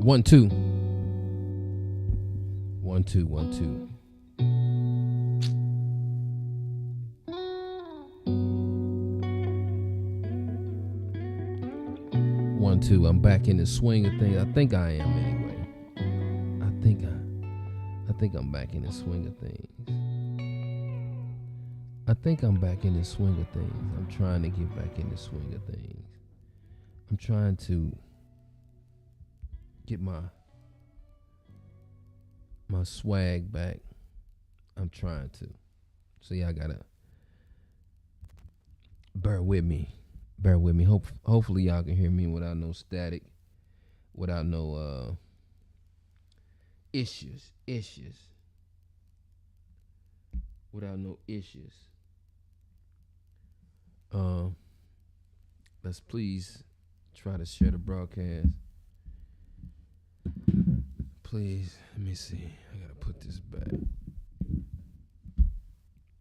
1 2 1 2 1 2. One, two. I'm back in the swing of things. I think I am anyway. I think I'm back in the swing of things. I'm trying to get back in the swing of things. I'm trying to get my swag back. I'm trying to. So y'all gotta bear with me. Hopefully y'all can hear me without no static, without no issues. Without no issues. Let's please try to share the broadcast. Please, let me see. I gotta put this back.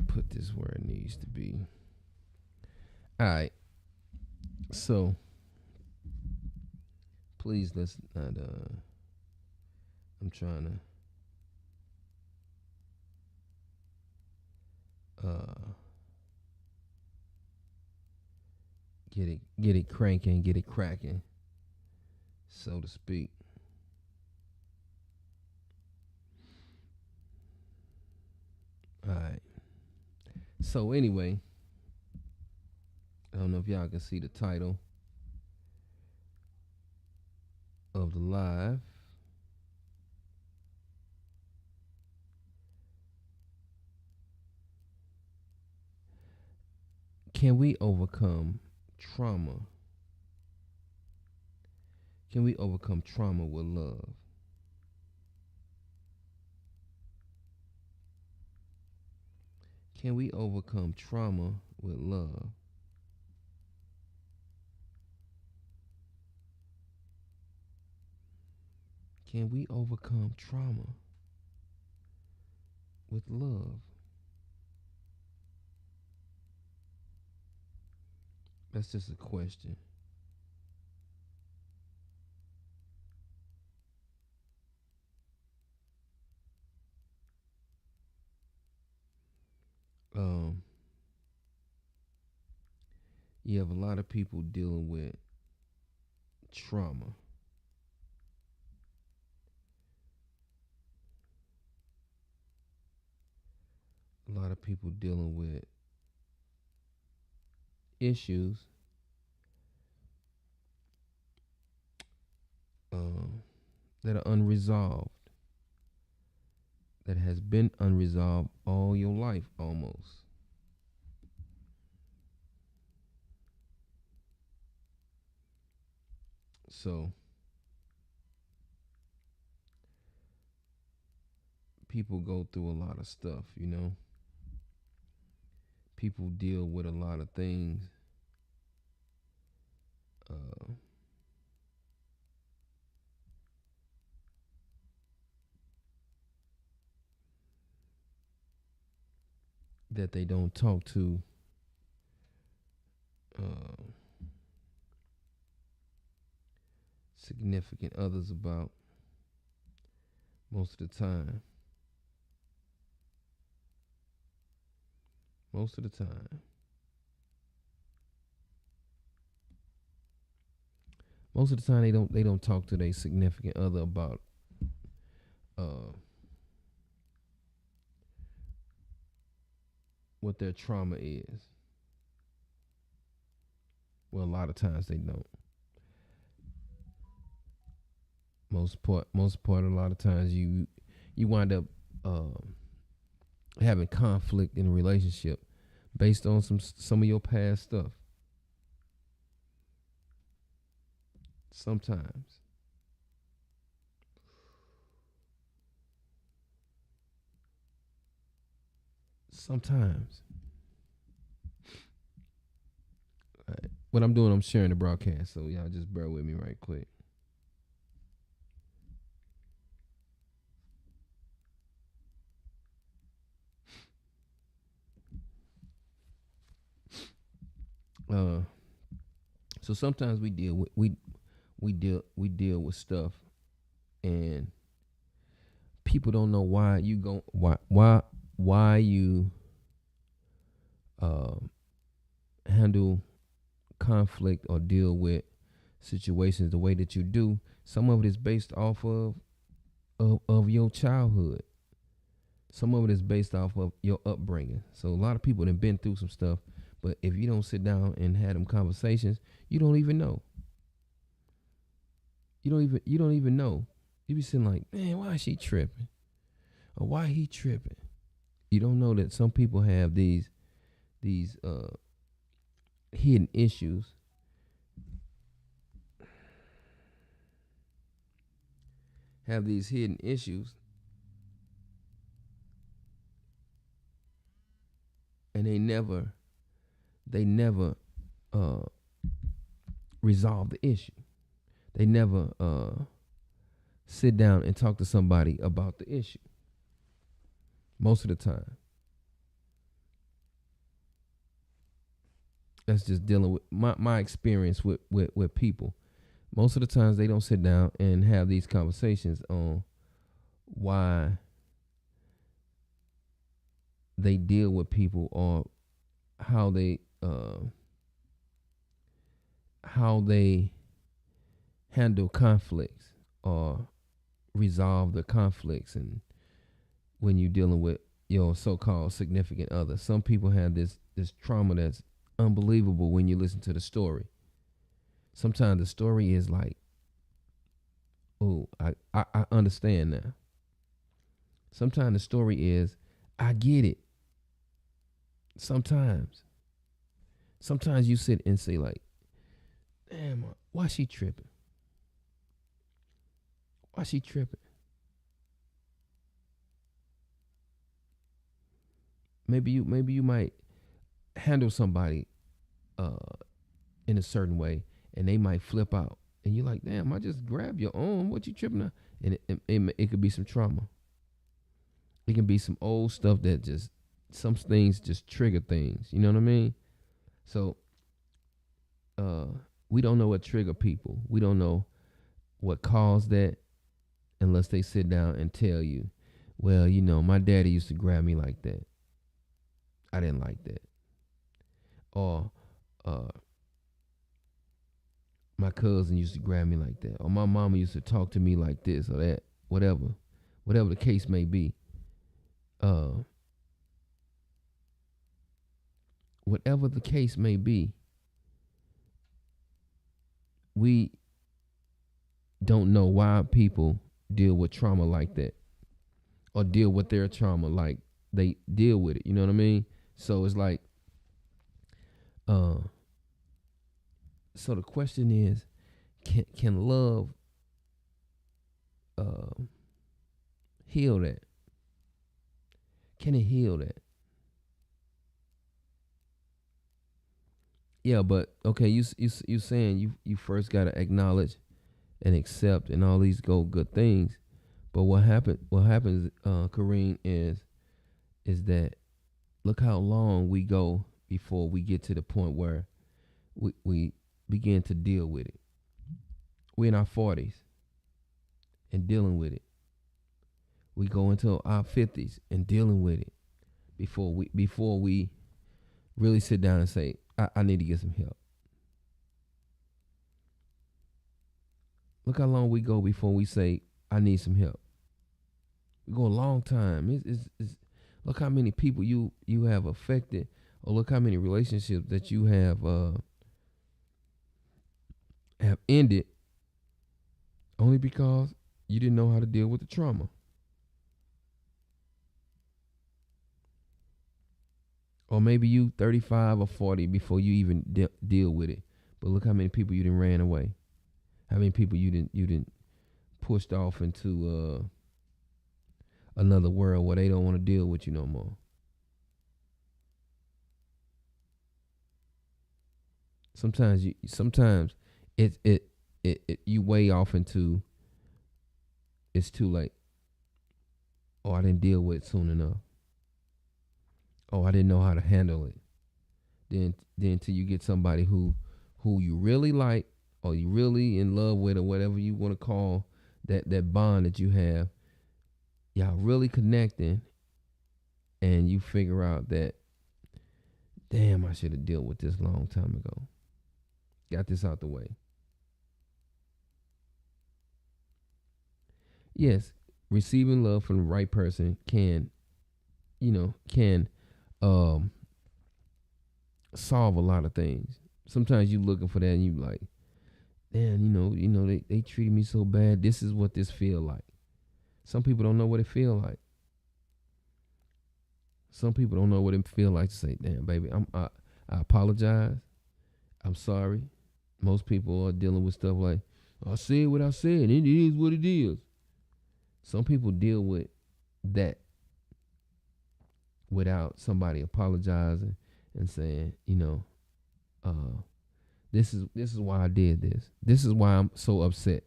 Put this where it needs to be. All right. So, please let's not. I'm trying to get it cranking, get it cracking, so to speak. All right. So anyway, I don't know if y'all can see the title of the live. Can we overcome trauma? Can we overcome trauma with love? Can we overcome trauma with love? Can we overcome trauma with love? That's just a question. You have a lot of people dealing with trauma. A lot of people dealing with issues that are unresolved, that has been unresolved all your life almost. So people go through a lot of stuff, you know. People deal with a lot of things. That they don't talk to significant others about most of the time. Most of the time. Most of the time they don't talk to their significant other about what their trauma is. Well, a lot of times they don't. Most part, a lot of times you wind up having conflict in a relationship based on some of your past stuff. Sometimes. All right. What I'm doing, I'm sharing the broadcast, so y'all just bear with me right quick. So sometimes we deal with stuff and people don't know why you go why you uh, handle conflict or deal with situations the way that you do. Some of it is based off of your childhood. Some of it is based off of your upbringing. So a lot of people have been through some stuff, but if you don't sit down and have them conversations, you don't even know. You don't even know. You be sitting like, man, why is she tripping? Or why he tripping? You don't know that some people have these hidden issues. Have these hidden issues, and they never resolve the issue. They never sit down and talk to somebody about the issue. Most of the time, that's just dealing with my experience with people. Most of the times they don't sit down and have these conversations on why they deal with people, or how they handle conflicts or resolve the conflicts. And when you're dealing with your so-called significant other, some people have this trauma that's unbelievable when you listen to the story. Sometimes the story is like, oh, I understand now. Sometimes the story is, I get it. Sometimes you sit and say like, damn, why she tripping? Why she tripping? Maybe you might handle somebody in a certain way, and they might flip out, and you're like, damn, I just grabbed your arm. What you tripping on? And it could be some trauma. It can be some old stuff that just, some things just trigger things. You know what I mean? So we don't know what trigger people. We don't know what caused that unless they sit down and tell you, well, you know, my daddy used to grab me like that. I didn't like that. Or my cousin used to grab me like that. Or my mama used to talk to me like this or that. Whatever the case may be. Whatever the case may be, we don't know why people deal with trauma like that, or deal with their trauma like they deal with it. You know what I mean? So it's like, so the question is, can love heal that? Can it heal that? Yeah, but okay, you saying you first gotta acknowledge and accept and all these good things, but what happens, Kareem, is that look how long we go before we get to the point where we begin to deal with it. We're in our 40s and dealing with it. We go into our 50s and dealing with it before we really sit down and say, I need to get some help. Look how long we go before we say, I need some help. We go a long time. It's look how many people you have affected, or look how many relationships that you have ended only because you didn't know how to deal with the trauma. Or maybe you 35 or 40 before you even deal with it. But look how many people you done ran away. How many people you didn't pushed off into another world where they don't want to deal with you no more. Sometimes it you way off into, it's too late. Oh, I didn't deal with it soon enough. Oh, I didn't know how to handle it. Then till you get somebody who you really like, or you really in love with, or whatever you want to call that bond that you have, y'all really connecting, and you figure out that, damn, I should have dealt with this long time ago. Got this out the way. Yes, receiving love from the right person can, can um solve a lot of things. Sometimes you looking for that and you like, damn, they treated me so bad. This is what this feel like. Some people don't know what it feel like. Some people don't know what it feel like to say, damn, baby, I apologize. I'm sorry. Most people are dealing with stuff like, I said what I said. It is what it is. Some people deal with that without somebody apologizing and saying, uh, this is why I did this. This is why I'm so upset.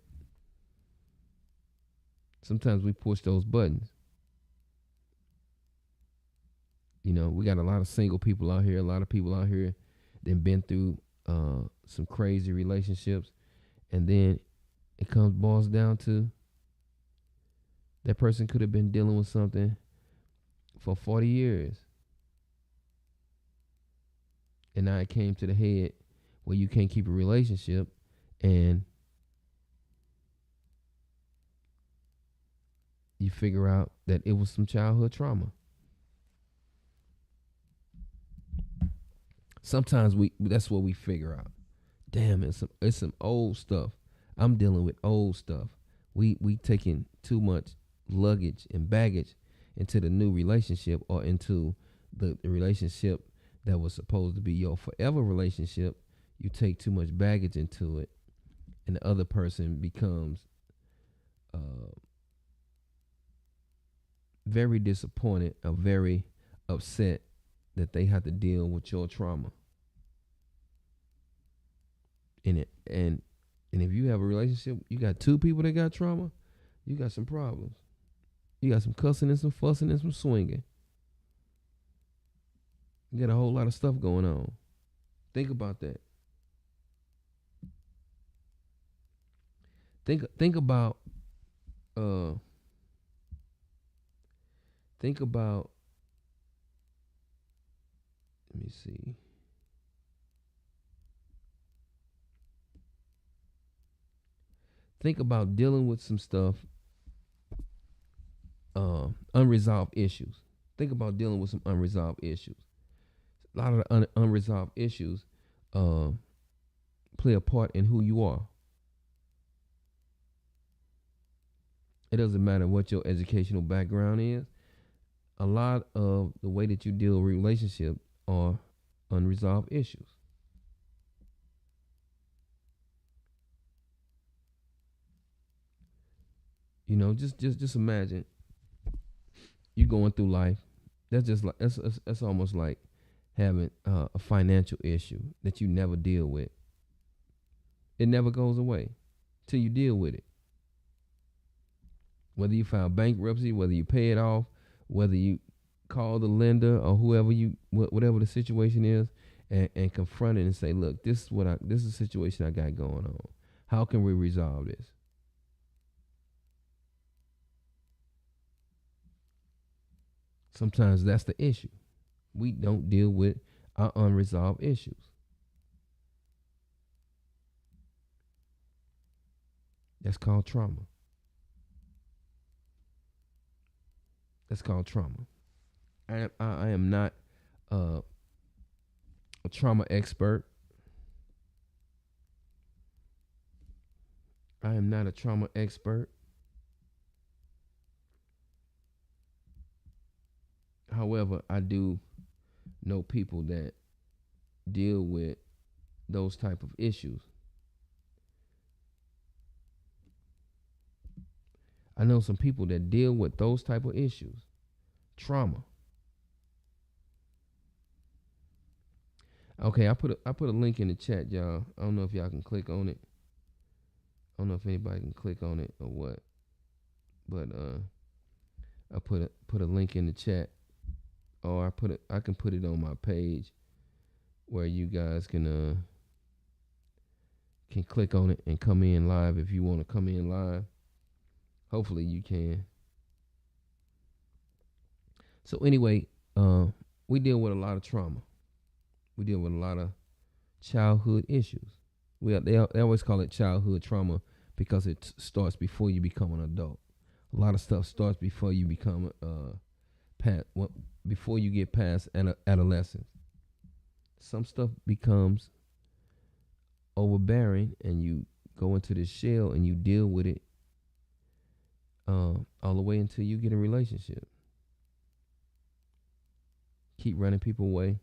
Sometimes we push those buttons. We got a lot of single people out here, a lot of people out here that been through some crazy relationships, and then it boils down to that person could have been dealing with something for 40 years. And now it came to the head where you can't keep a relationship, and you figure out that it was some childhood trauma. Sometimes that's what we figure out. Damn, it's some old stuff. I'm dealing with old stuff. We taking too much luggage and baggage into the new relationship, or into the relationship that was supposed to be your forever relationship. You take too much baggage into it, and the other person becomes very disappointed or very upset that they have to deal with your trauma in it. And if you have a relationship, you got two people that got trauma, you got some problems. You got some cussing and some fussing and some swinging. You got a whole lot of stuff going on. Think about that. Think about think about let me see. Think about dealing with some stuff, unresolved issues. Think about dealing with some unresolved issues. A lot of the unresolved issues play a part in who you are. It doesn't matter what your educational background is. A lot of the way that you deal with relationships are unresolved issues. Just imagine you going through life. That's just like that's almost like having a financial issue that you never deal with. It never goes away till you deal with it. Whether you file bankruptcy, whether you pay it off, whether you call the lender or whoever whatever the situation is, and confront it and say, look, this is the situation I got going on. How can we resolve this? Sometimes that's the issue. We don't deal with our unresolved issues. That's called trauma. That's called trauma. I am not a trauma expert. I am not a trauma expert. However, I do know people that deal with those type of issues. I know some people that deal with those type of issues. Trauma. Okay, I put a link in the chat, y'all. I don't know if y'all can click on it. I don't know if anybody can click on it or what. But I put a link in the chat, or I can put it on my page where you guys can click on it and come in live if you want to come in live. Hopefully you can. So anyway, we deal with a lot of trauma. We deal with a lot of childhood issues. They always call it childhood trauma because it starts before you become an adult. A lot of stuff starts before you become before you get past adolescence. Some stuff becomes overbearing, and you go into this shell and you deal with it all the way until you get a relationship. Keep running people away.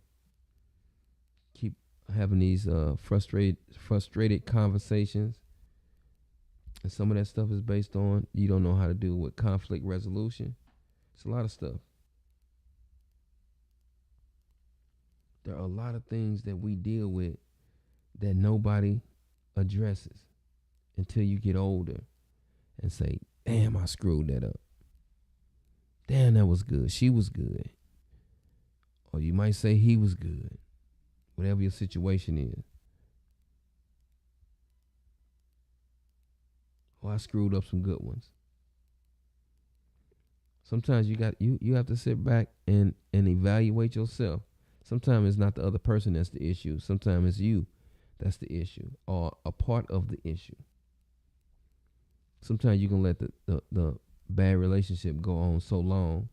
Keep having these frustrated conversations. And some of that stuff is based on you don't know how to deal with conflict resolution. It's a lot of stuff. There are a lot of things that we deal with that nobody addresses until you get older and say, damn, I screwed that up. Damn, that was good. She was good. Or you might say he was good. Whatever your situation is. Or I screwed up some good ones. Sometimes you have to sit back and evaluate yourself. Sometimes it's not the other person that's the issue. Sometimes it's you that's the issue, or a part of the issue. Sometimes you can let the bad relationship go on so long.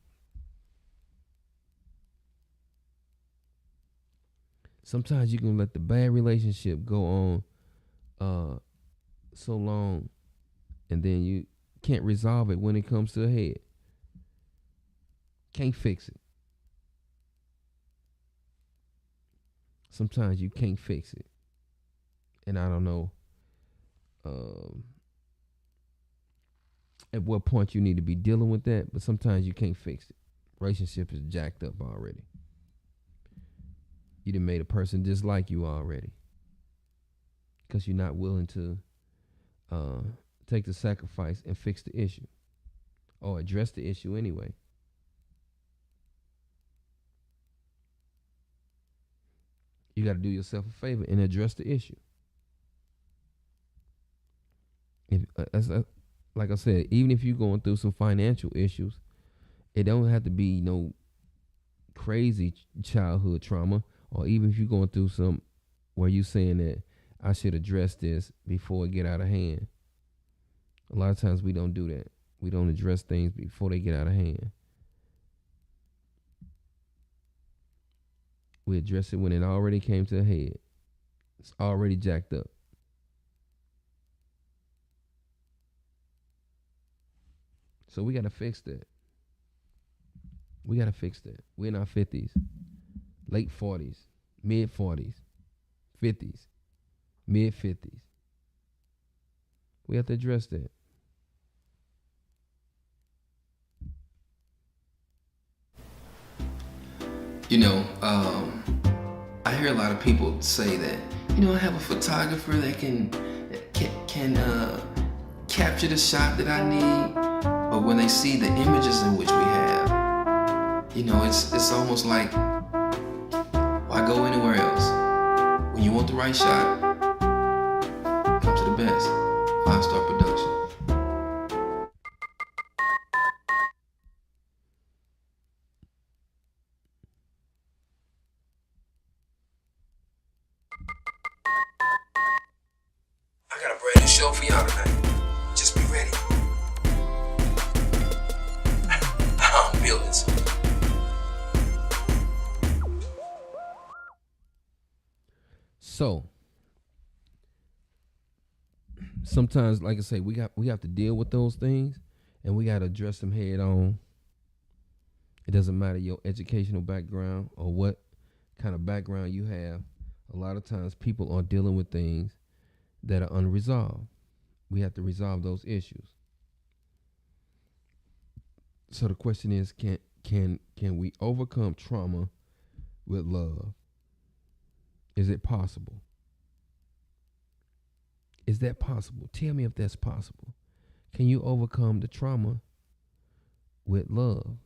Sometimes you can let the bad relationship go on so long, and then you can't resolve it when it comes to a head. Can't fix it. Sometimes you can't fix it. And I don't know at what point you need to be dealing with that, but sometimes you can't fix it. Relationship is jacked up already. You done made a person dislike you already because you're not willing to take the sacrifice and fix the issue or address the issue anyway. You got to do yourself a favor and address the issue. If like I said, even if you're going through some financial issues, it don't have to be no crazy childhood trauma, or even if you're going through some where you saying that I should address this before it get out of hand. A lot of times we don't do that. We don't address things before they get out of hand. We address it when it already came to a head. It's already jacked up. So we got to fix that. We got to fix that. We're in our 50s, late 40s, mid 40s, 50s, mid 50s. We have to address that. I hear a lot of people say that, I have a photographer that can capture the shot that I need. But when they see the images in which we have, it's almost like, why go anywhere else? When you want the right shot, come to the best. 5-Star Production. I got a brand new show for y'all tonight. Just be ready. I'm building some. So sometimes, like I say, we have to deal with those things, and we got to address them head on. It doesn't matter your educational background or what kind of background you have. A lot of times people are dealing with things that are unresolved. We have to resolve those issues. So the question is, can we overcome trauma with love? Is it possible? Is that possible? Tell me if that's possible. Can you overcome the trauma with love?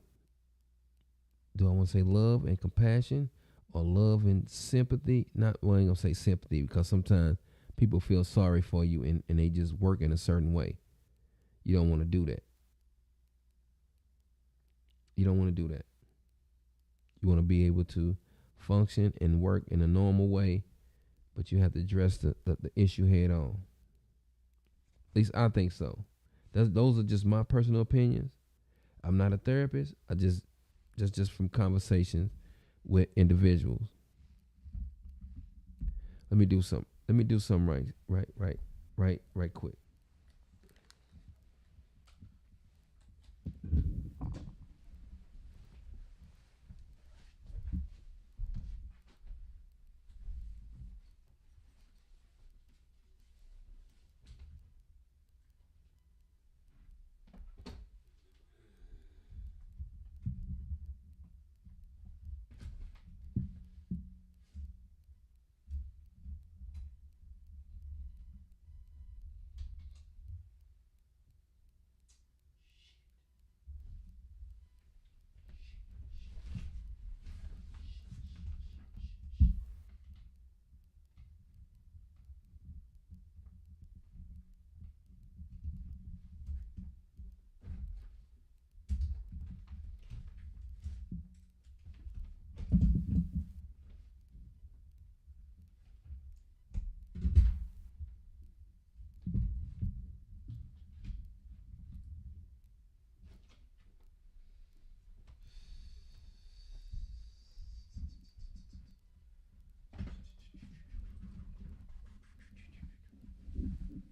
Do I want to say love and compassion, or love and sympathy? I ain't going to say sympathy, because sometimes people feel sorry for you and they just work in a certain way. You don't want to do that. You don't want to do that. You want to be able to function and work in a normal way, but you have to address the issue head on. At least I think so. Those are just my personal opinions. I'm not a therapist. I just from conversations with individuals. Let me do something. Let me do something right quick.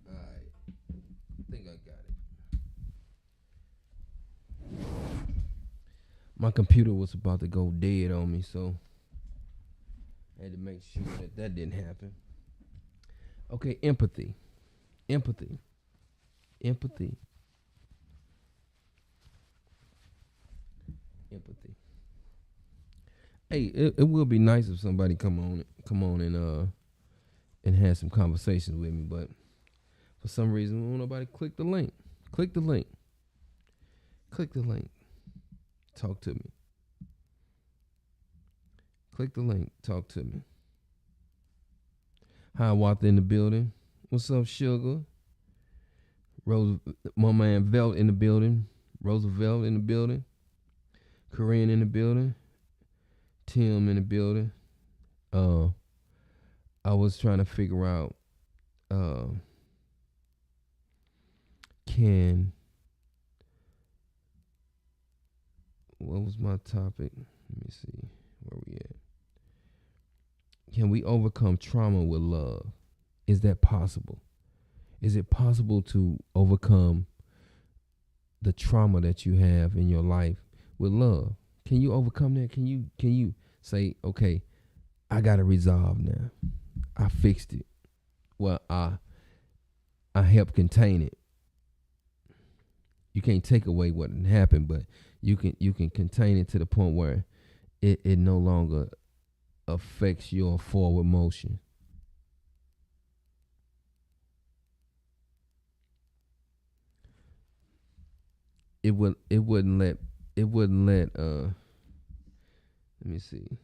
All right, I think I got it. My computer was about to go dead on me, so I had to make sure that didn't happen. Okay, empathy, empathy, empathy, empathy. Hey, it will be nice if somebody come on and have some conversations with me, but for some reason, won't nobody click the link. Click the link. Click the link. Talk to me. Click the link. Talk to me. Hi, Walter in the building. What's up, Sugar? Rose, my man Velt in the building. Roosevelt in the building. Korean in the building. Tim in the building. I was trying to figure out can what was my topic? Let me see where we at. Can we overcome trauma with love? Is that possible? Is it possible to overcome the trauma that you have in your life with love? Can you overcome that? Can you say, okay, I got to resolve now. I fixed it. Well, I helped contain it. You can't take away what happened, but you can contain it to the point where it no longer affects your forward motion. It wouldn't let let me see.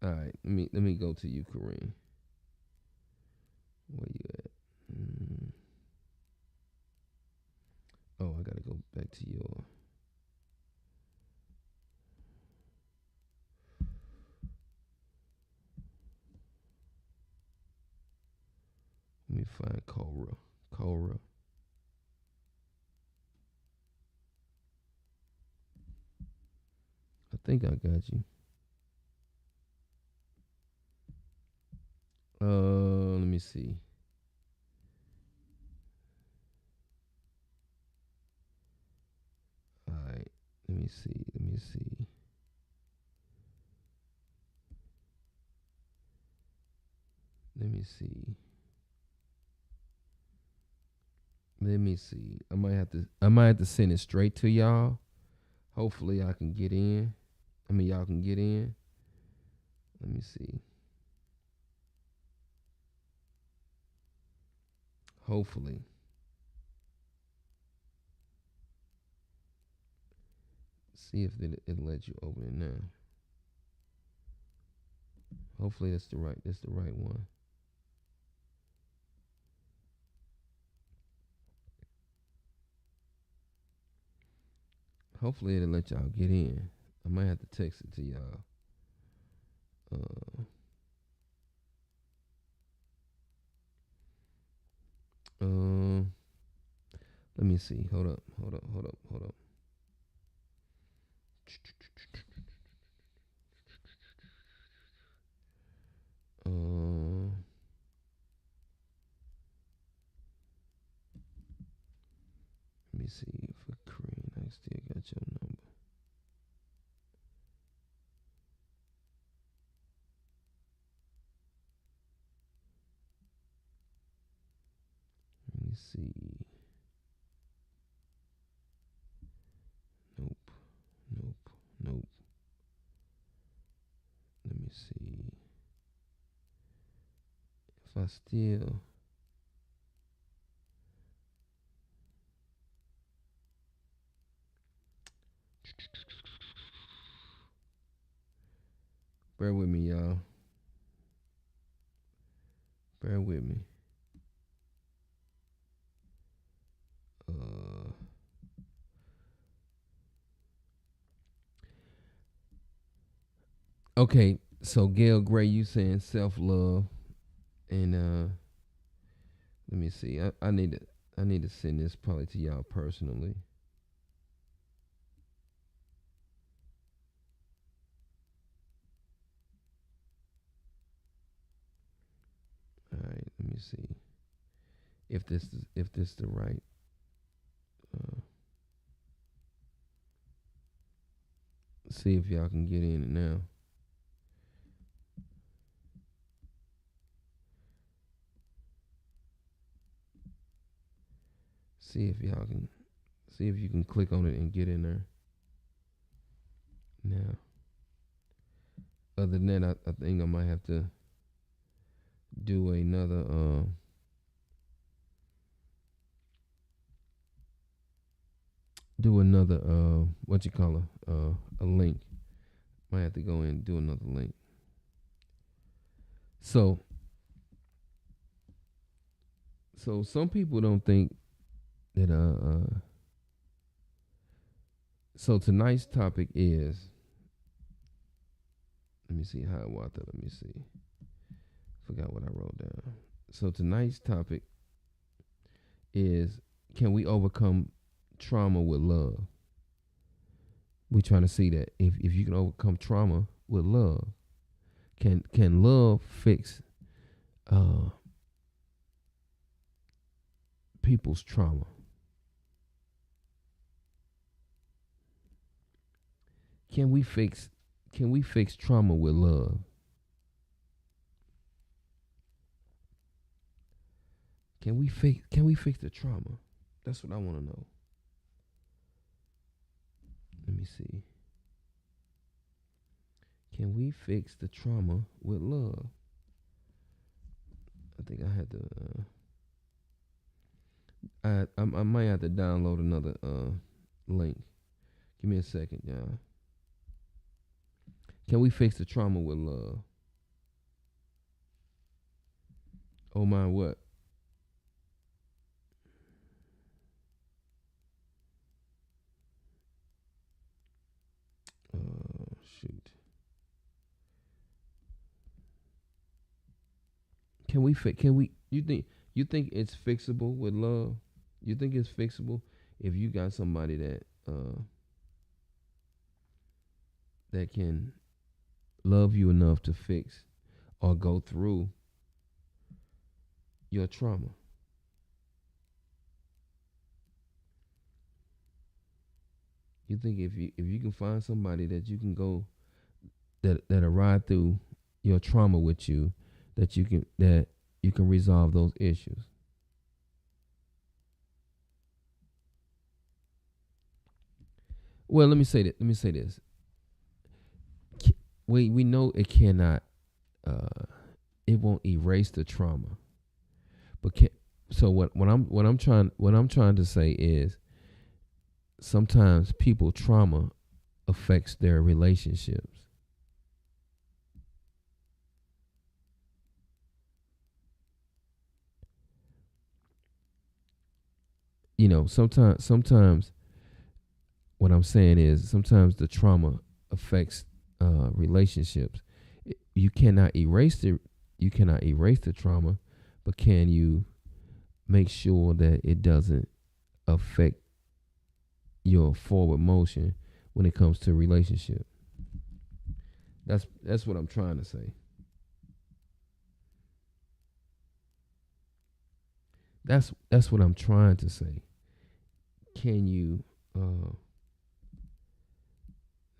All right, let me go to you, Kareem. Where you at? Oh, I gotta go back to your. Let me find Cora. Cora. I think I got you. Let me see. All right, let me see. Let me see. Let me see. Let me see. I might have to send it straight to y'all. Hopefully I can get in. I mean y'all can get in. Let me see. Hopefully. See if it'll let you open it now. Hopefully that's the right one. Hopefully it'll let y'all get in. I might have to text it to y'all. Uh, um, let me see. Hold up. Um, let me see. For Korean, I still got your number. Let me see. Nope. Let me see. If I still. Bear with me, y'all. Bear with me. Okay, so Gail Gray, you saying self love, and let me see. I need to send this probably to y'all personally. All right, let me see if this the right. See if y'all can get in it now. See if y'all can. See if you can click on it and get in there. Now, other than that, I think I might have to do another. Do another. What you call a link. Might have to go in and do another link. So some people don't think that so tonight's topic is, let me see how I want that. Let me see. Forgot what I wrote down. So tonight's topic is, can we overcome trauma with love? We're trying to see that if you can overcome trauma with love, can love fix people's trauma? Can we fix trauma with love? Can we fix the trauma? That's what I want to know. Let me see. Can we fix the trauma with love? I think I had to. I might have to download another link. Give me a second, y'all. Can we fix the trauma with love? Oh my, what? Shoot. Can we fix? Can we? You think it's fixable with love? You think it's fixable if you got somebody that can love you enough to fix or go through your trauma? You think if you can find somebody that you can go that'll ride through your trauma with you, that you can resolve those issues? Well, let me say this. We know it cannot. It won't erase the trauma. But so what I'm trying to say is, sometimes people trauma affects their relationships. You know, sometimes what I'm saying is sometimes the trauma affects relationships. You cannot erase the trauma, but can you make sure that it doesn't affect your forward motion when it comes to relationship? That's what I'm trying to say. That's what I'm trying to say. Can you?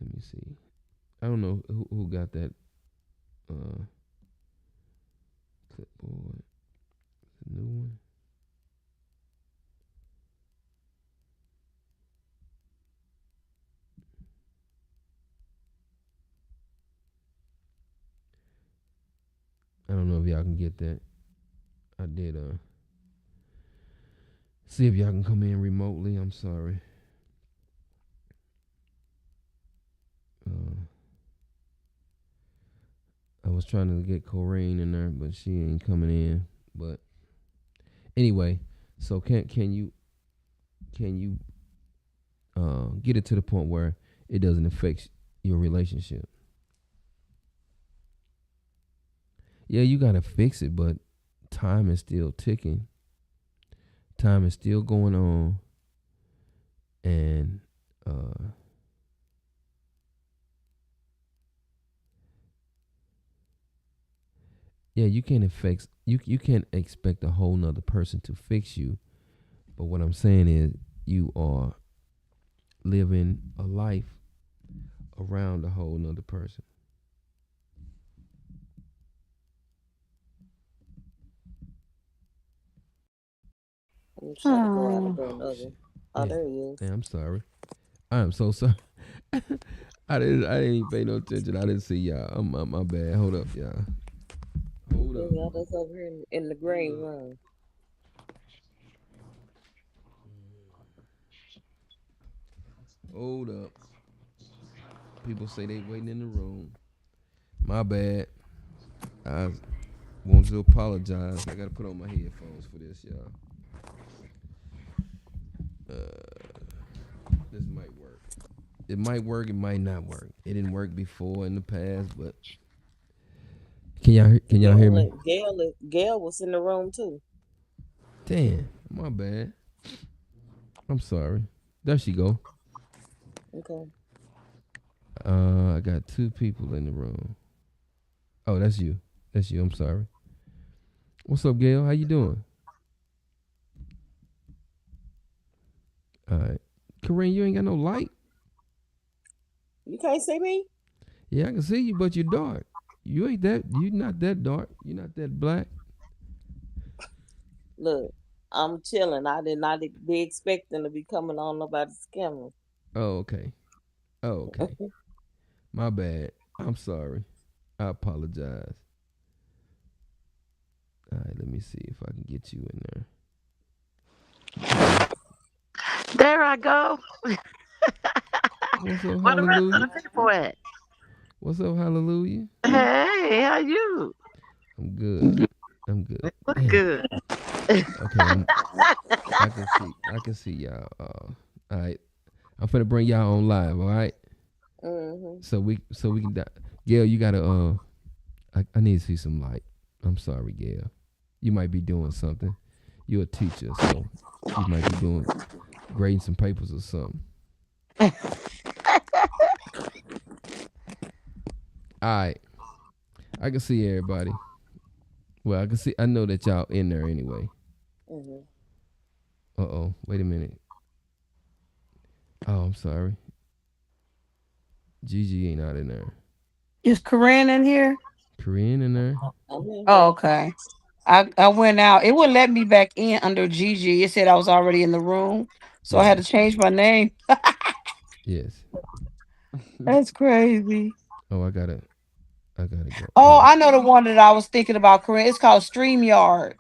Let me see. I don't know who got that uh, clipboard. The new one. I don't know if y'all can get that. I did see if y'all can come in remotely. I'm sorry. Uh, I was trying to get Corrine in there, but she ain't coming in. But anyway, so can you get it to the point where it doesn't affect your relationship? Yeah, you gotta fix it, but time is still ticking. Time is still going on, and yeah, you can't expect a whole nother person to fix you. But what I'm saying is you are living a life around a whole nother person. I'm trying to go out and Hmm. bring Oh other. shit. Oh, Yeah. there he Yeah, is. I'm sorry. I am so sorry. I didn't even pay no attention. I didn't see y'all. My bad. Hold up, y'all. Hold There up. y'all that's over here in the Hold green up. room. Hold up. People say they waiting in the room. My bad. I want to apologize. I gotta put on my headphones for this, y'all. This might work. It might work. It might not work. It didn't work before in the past, but can y'all hear me? Gail was in the room too. Damn, my bad. I'm sorry. There she go. Okay. I got two people in the room. Oh, that's you. That's you. I'm sorry. What's up, Gail? How you doing? All right. Corinne, you ain't got no light. You can't see me? Yeah, I can see you, but you're dark. You ain't that. You not that dark. You not that black. Look, I'm chilling. I did not be expecting to be coming on nobody's camera. Oh, okay. Oh, okay. My bad. I'm sorry. I apologize. All right, let me see if I can get you in there. Okay. There I go. What's up, Where the rest of hallelujah? the people at? What's up, hallelujah? Hey, how you? I'm good. I'm good. Look Damn. good. Okay, I can see y'all. All right. I'm finna bring y'all on live, all right? Mm-hmm. So we can Gail, you gotta I need to see some light. I'm sorry, Gail. You might be doing something. You're a teacher, so you might be doing grading some papers or something. All right. I can see everybody. Well, I can see. I know that y'all in there anyway. Mm-hmm. Uh-oh. Wait a minute. Oh, I'm sorry. Gigi ain't out in there. Is Corinne in here? Korean in there. I'm in Oh, here. okay. I went out. It wouldn't let me back in under Gigi. It said I was already in the room. So I had Yes. to change my name. Yes. That's crazy. Oh, I gotta go. Oh, Oh. I know the one that I was thinking about, Corinne. It's called StreamYard.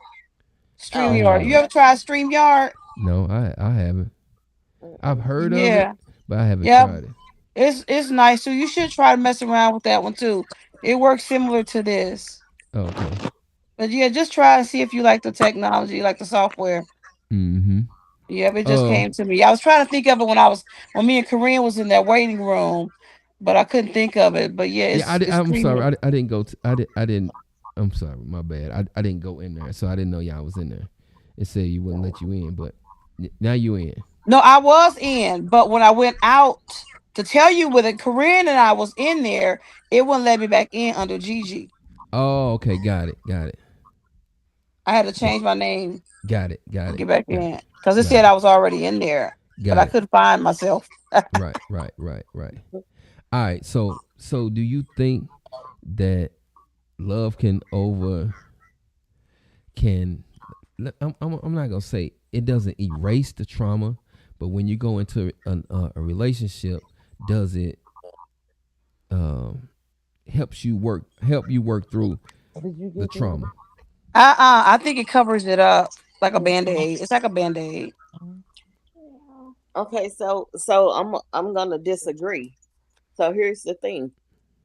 Oh, StreamYard. okay. You Oh. ever tried StreamYard? No, I haven't. I've Mm-mm. heard of it, Yeah. but I haven't Yep. tried it. It's nice too. You should try to mess around with that one too. It works similar to this. Oh, okay. But yeah, just try and see if you like the technology, like the software. Mm-hmm. Yep, it just Uh, came to me. I was trying to think of it when me and Korean was in that waiting room, but I couldn't think of it. But yeah, yeah, it's I'm sorry. creamy. I didn't go. I didn't. I'm sorry. My bad. I didn't go in there, so I didn't know y'all was in there. It said you wouldn't let you in, but now you in. No, I was in, but when I went out to tell you with it, Korean and I was in there, it wouldn't let me back in under Gigi. Oh, okay. Got it. Got it. I had to Got, change my name got it. Got to it. get back Got it. in because it Got said it. I was already in there, but I Got it. couldn't find myself. Right. Right. Right. Right. All right. So do you think that love can I'm not gonna say it doesn't erase the trauma, but when you go into a relationship, does it um, help you work through Did you the get him? trauma? I think it covers it up like a band-aid. It's like a band-aid. Okay, so I'm gonna disagree. So here's the thing.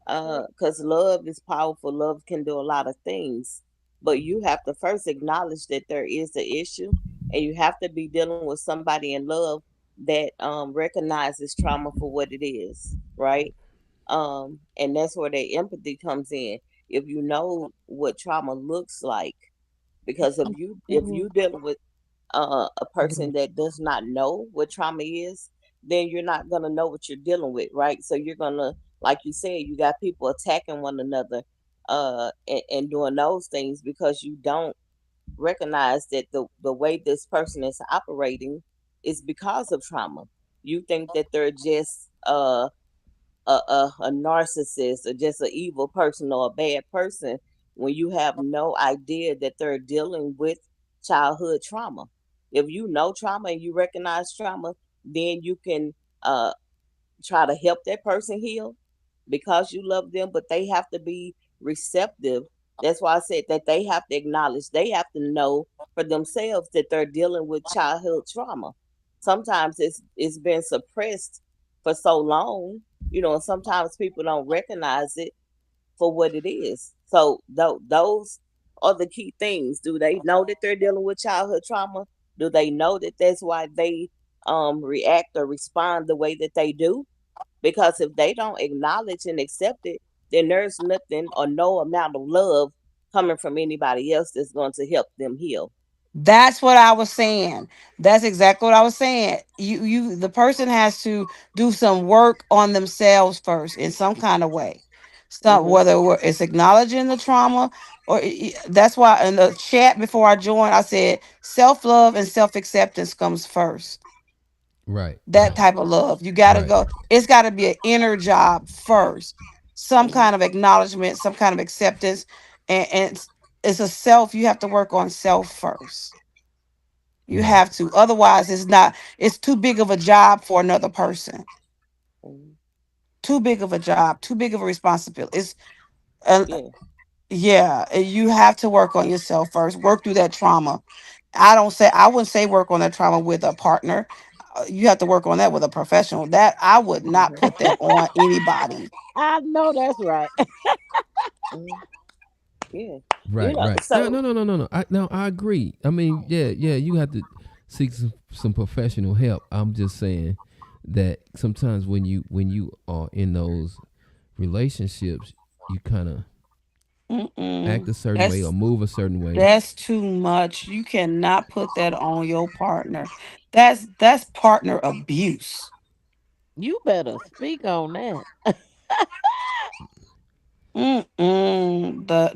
Because love is powerful. Love can do a lot of things, but you have to first acknowledge that there is an issue, and you have to be dealing with somebody in love that recognizes trauma for what it is, right? And that's where the empathy comes in. If you know what trauma looks like, because if Mhm. you dealing with a person that does not know what trauma is, then you're not gonna know what you're dealing with, right? So you're gonna, like you said, you got people attacking one another, and doing those things because you don't recognize that the way this person is operating is because of trauma. You think that they're just a narcissist or just an evil person or a bad person when you have no idea that they're dealing with childhood trauma. If you know trauma and you recognize trauma, then you can uh, try to help that person heal because you love them, but they have to be receptive. That's why I said that they have to acknowledge, they have to know for themselves that they're dealing with childhood trauma. Sometimes it's been suppressed for so long, and sometimes people don't recognize it for what it is. So those are the key things. Do they know that they're dealing with childhood trauma? Do they know that that's why they react or respond the way that they do? Because if they don't acknowledge and accept it, then there's nothing or no amount of love coming from anybody else that's going to help them heal. That's what I was saying. That's exactly what I was saying. The person has to do some work on themselves first in some kind of way. Some Hmm. whether it's acknowledging the trauma that's why in the chat before I joined, I said self love and self acceptance comes first. Right. That Right. type of love, you got to Right. go. It's got to be an inner job first. Some Hmm. kind of acknowledgement, some kind of acceptance, and it's a self. You have to work on self first. You Right. have to. Otherwise, it's too big of a job for another person. Hmm. Too big of a job, too big of a responsibility. Uh, Yeah. yeah, you have to work on yourself first. Work through that trauma. I wouldn't say work on that trauma with a partner. You have to work on that with a professional. That I would not Hmm. put that on anybody. I know that's right. Hmm. Yeah. Right. Right. No. So. No. No. No. No. No. I agree. I mean, yeah. Yeah. You have to seek some professional help. I'm just saying that sometimes when you are in those relationships, you kind of act Mm-mm. a certain way or That's move a certain way. that's too much. You cannot put that on your partner. That's partner abuse. You better speak on that. Mm-mm. The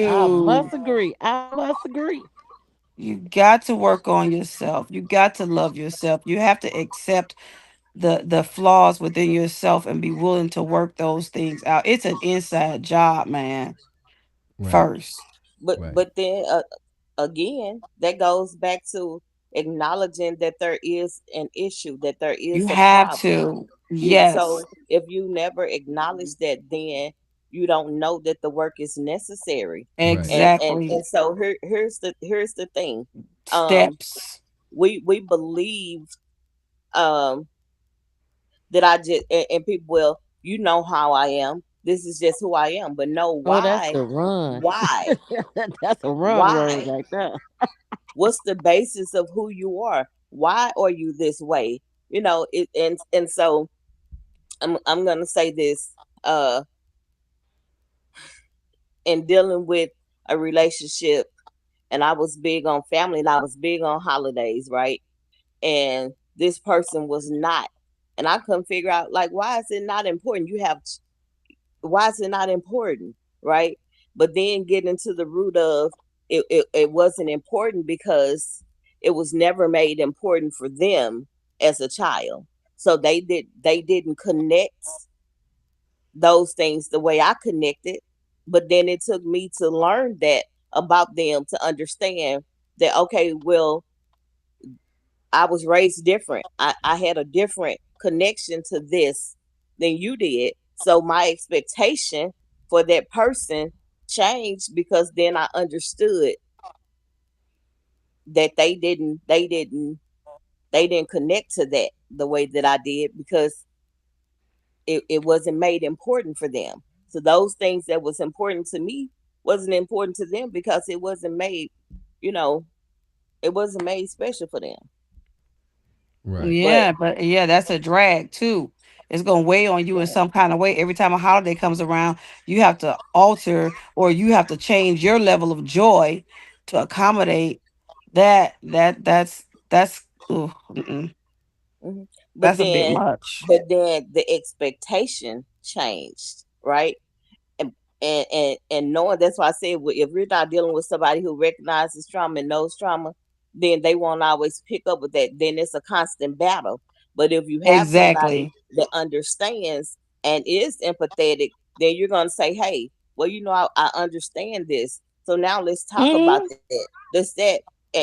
I no. must agree. I must agree. You got to work on yourself. You got to love yourself. You have to accept the flaws within yourself and be willing to work those things out. It's an inside job, man. Right. First, Right. But then again, that goes back to acknowledging that there is an issue, that there you is a have problem. to. Yes, So if you never acknowledge that, then you don't know that the work is necessary. Right. And exactly. so here's the thing. Um, Steps. we believe um that I just and people, well, you know how I am. This is just who I am. But no, Oh, that's why? the run. Why? That's a run word Why? right there. What's the basis of who you are? why are you this way? And so I'm gonna say this, in dealing with a relationship, and I was big on family and I was big on holidays, right? And this person was not. And I couldn't figure out, like, why is it not important? Why is it not important, right? But then getting into the root of it wasn't important because it was never made important for them as a child. So they didn't connect those things the way I connected. But then it took me to learn that about them, to understand that, okay, well, I was raised different. I had a different connection to this than you did. So my expectation for that person changed, because then I understood that they didn't connect to that the way that I did, because it wasn't made important for them. So those things that was important to me wasn't important to them, because it wasn't made, you know, it wasn't made special for them. Right. But Yeah, but yeah, that's a drag too. It's gonna weigh on you in yeah. some kind of way. Every time a holiday comes around, you have to alter or you have to change your level of joy to accommodate that. That's ooh, Mhm. But that's a bit then much. the expectation changed, right? and and knowing, that's why I said, if you're not dealing with somebody who recognizes trauma and knows trauma, then they won't always pick up with that. Then it's a constant battle. But if you have somebody Exactly. that understands and is empathetic, then you're going to say, hey, well, I understand this, so now let's talk about Mm-hmm. that, this, that,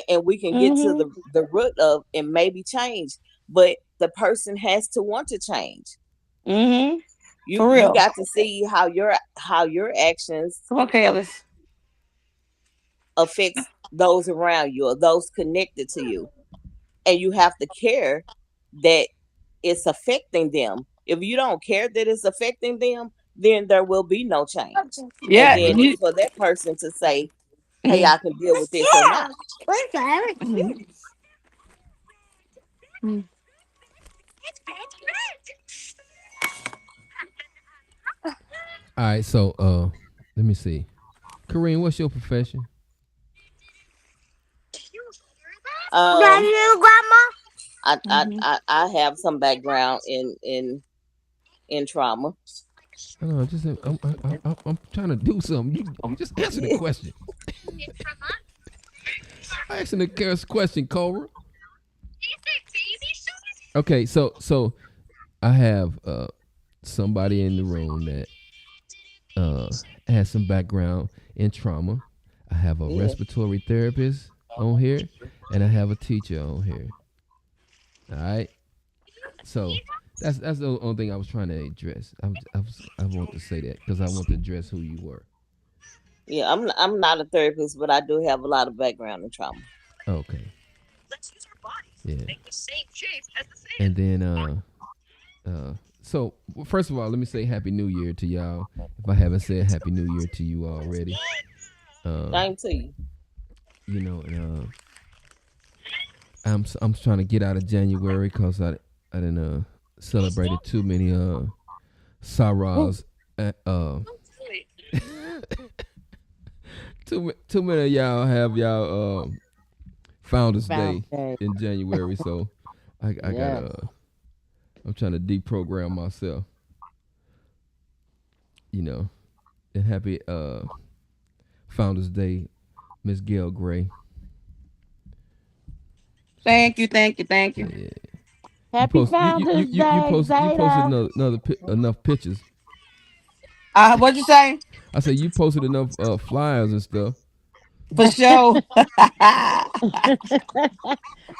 and we can get to Mm-hmm. the root of, and maybe change. But the person has to want to change. Mm-hmm. you For you real. got to see how your actions Come on, Kalis. affects those around you or those connected to you, and you have to care that it's affecting them. If you don't care that it's affecting them, then there will be no change. And Yeah. then Right. it's for that person to say, hey, Mhm. I can deal with this or not. Mhm. Mhm. All right. So let me see. Kareem, what's your profession? um Mhm. I have some background in trauma. I don't know. Just I'm trying to do something. You just answer the question. I asking the question, Cobra. Okay. So I have somebody in the room that uh has some background in trauma. I have a Yeah. respiratory therapist on here, and I have a teacher on here. All right. So that's the only thing I was trying to address. I want to say that because I want to address who you were. Yeah, I'm not a therapist, but I do have a lot of background in trauma. Okay. Yeah. And then so first of all, let me say Happy New Year to y'all. If I haven't said Happy New Year to you already, uh, Same to you. and I'm trying to get out of January because I didn't celebrated too many sorrows. Too many of y'all have y'all Founders Found Day day. in January, so I Yes. gotta I'm trying to deprogram myself, you know. And happy Founders Day, Miss Gail Gray. So Thank you. Thank you. Thank you. yeah, you Happy post Founders Day, you posted Zeta. enough pictures. What'd you say? I said you posted enough flyers and stuff, For sure.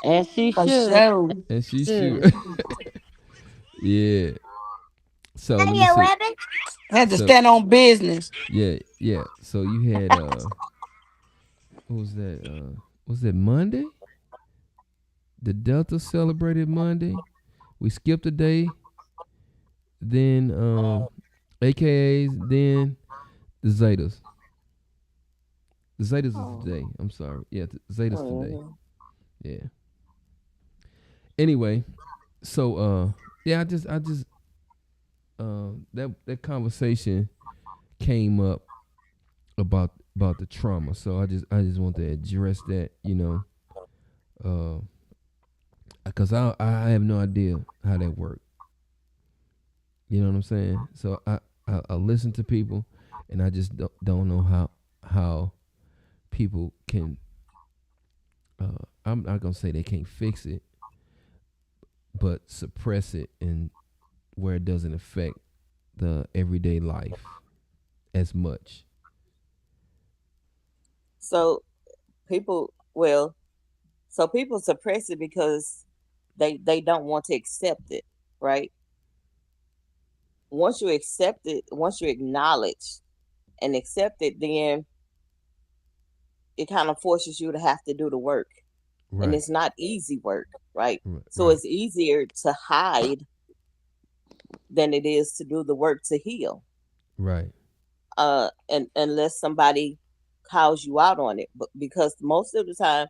As she For should. sure. and she Should. should. Yeah. So let me see. Had to So stand on business. yeah. So you had what was that? Was it Monday? The Delta celebrated Monday. We skipped a day. Then AKAs. Then the Zetas. The Zetas is Oh. today. I'm sorry. Yeah, the Zetas today. Mhm. Yeah. Anyway, so yeah, I just that conversation came up about the trauma. So I just want to address that, uh, because I have no idea how that worked. You know what I'm saying? So I listen to people, and I just don't know how people can. I'm not gonna say they can't fix it, but suppress it and where it doesn't affect the everyday life as much. So people, well, so people suppress it because they don't want to accept it, right? Once you accept it, once you acknowledge and accept it, then it kind of forces you to have to do the work. And Right, it's not easy work, right? right, So right, it's easier to hide than it is to do the work to heal. right. And unless somebody calls you out on it, but because most of the time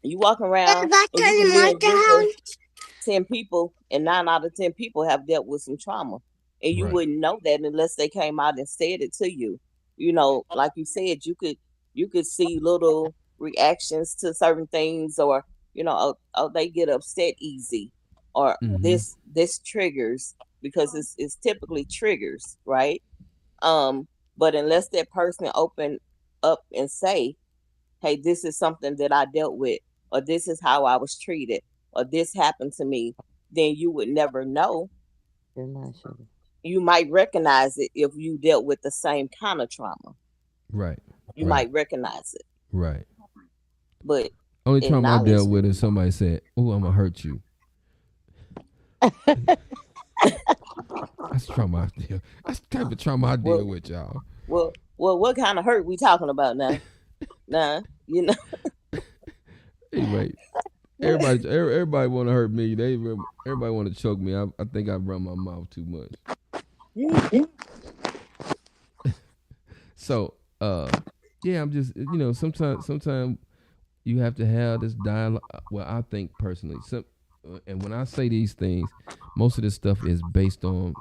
you walk around and you can be in a group of 10 people, and 9 out of 10 people have dealt with some trauma. And you Right. wouldn't know that unless they came out and said it to you. Like you said, you could see little reactions to certain things, or oh, they get upset easy, or Mm-hmm. this triggers, because it's typically triggers, right? Um, but unless that person open up and say, hey, this is something that I dealt with, or this is how I was treated, or this happened to me, then you would never know. Good night, sugar. You might recognize it if you dealt with the same kind of trauma. Right, You right, might recognize it. right. But Only trauma I dealt acknowledgement, with is somebody said, "Oh, I'm gonna hurt you." That's the trauma I deal. That's the type of trauma I deal well, with, y'all. what kind of hurt we talking about now? Nah, you know. Anyway, everybody want to hurt me. Everybody want to choke me. I think I run my mouth too much. So yeah, I'm just sometimes you have to have this dialogue. Well, I think personally, and when I say these things, most of this stuff is based on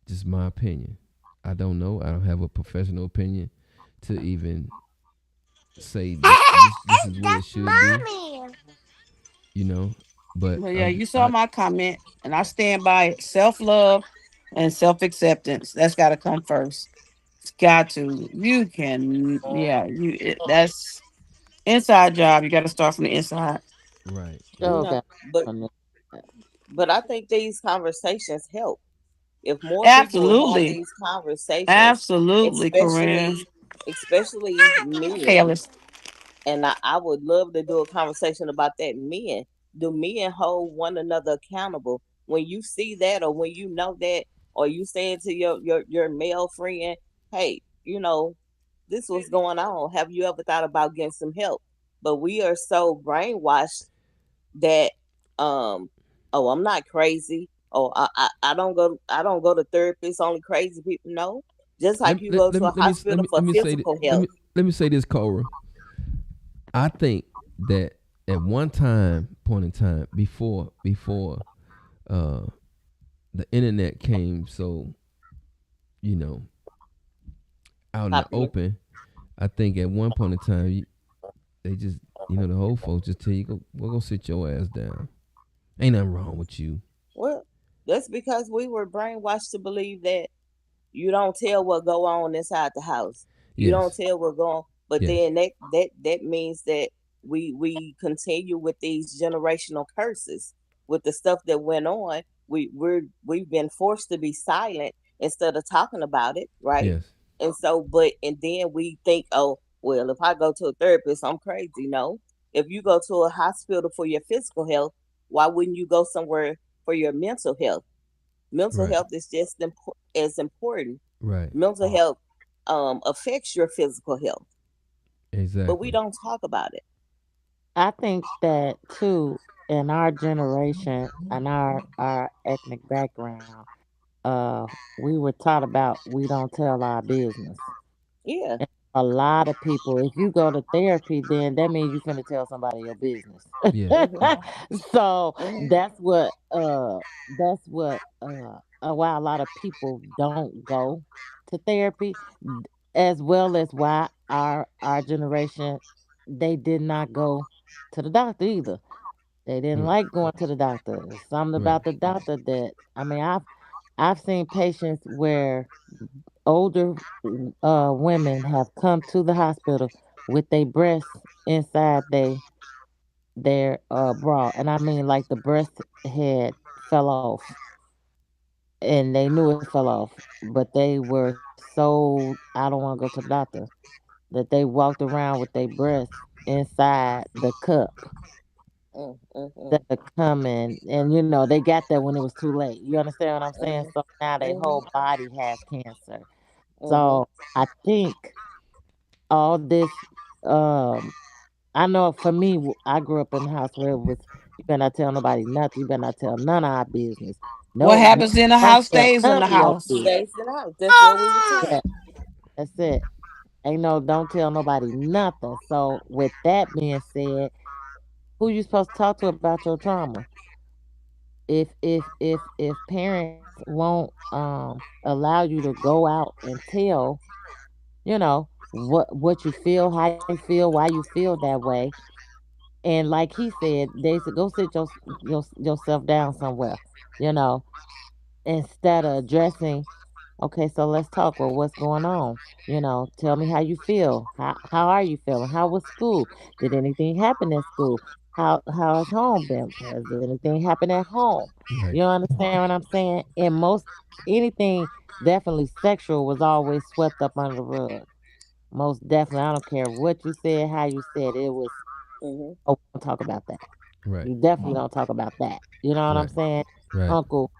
just my opinion. I don't know. I don't have a professional opinion to even say this is what it That's should be. mommy. You know, but But yeah, you saw my comment, and I stand by it. Self love and self acceptance. That's got to come first. It's got to. You can, yeah. That's inside job. You got to start from the inside. right, you right, So know, got but from I think these conversations help. If more people would have Absolutely, these conversations, absolutely, Corinne. especially men, Palis. and I would love to do a conversation about that. Men, do men hold one another accountable? When you see that, or when you know that, or you saying to your male friend, hey, this was going on, have you ever thought about getting some help? But we are so brainwashed that, um oh, I'm not crazy. Oh, I don't go to therapists, only crazy people. No, just like you go to a hospital for let me say physical health. let me say this, Cora. I think that at one point in time before uh the internet came so you know out in the Popular. open, I think at one point in time they just the whole folks just tell you go sit your ass down. Ain't nothing wrong with you. Well, that's because we were brainwashed to believe that you don't tell what go on inside the house. You don't Yes, tell what go on. But yes, then that means that we continue with these generational curses, with the stuff that went on. We've been forced to be silent instead of talking about it, right? yes. And then we think, oh, well, if I go to a therapist, I'm crazy. No. If you go to a hospital for your physical health, why wouldn't you go somewhere for your mental health? Mental Right, health is just as important. right. Mental health affects your physical health, but we Exactly. don't talk about it. I think that too in our generation and our ethnic background, we were taught about we don't tell our business. Yeah. a lot of people, if you go to therapy, then that means you finna tell somebody your business. Yeah. Mhm. So Mhm. that's what why a lot of people don't go to therapy, as well as why our generation, they did not go to the doctor either. They didn't Right. like going to the doctor. There's something Right. about the doctor that, I mean, I've seen patients where older women have come to the hospital with their breasts inside their bra, and I mean like the breast had fell off, and they knew it fell off, but they were so, I don't want to go to the doctor, that they walked around with their breasts inside the cup Mhm. that Mhm. are coming, and they got there when it was too late. You understand what I'm saying? Mhm. So now their Mhm. whole body has cancer. Mhm. So I think all this, um I know for me, I grew up in a house where it was, you better not tell nobody nothing. You better not tell none of our business. What No, happens in the don't house tell stays in none the of your house. business. Stays in the house. That's what we were taught. Yeah, that's it. Ain't no, don't tell nobody nothing. So with that being said, who you supposed to talk to about your trauma? If parents won't allow you to go out and tell, what you feel, how you feel, why you feel that way. And like he said, they said, go sit yourself down somewhere, you know, instead of addressing, okay, so let's talk. Well, what's going on? Tell me how you feel. How are you feeling? How was school? Did anything happen at school? How has home been? Has anything happened at home? Right. You understand what I'm saying? And most anything definitely sexual was always swept up under the rug. Most definitely. I don't care what you said, how you said it was. Mhm. Oh, we don't talk about that. Right. You definitely don't talk about that. You know what I'm Right. saying? Right. Uncle,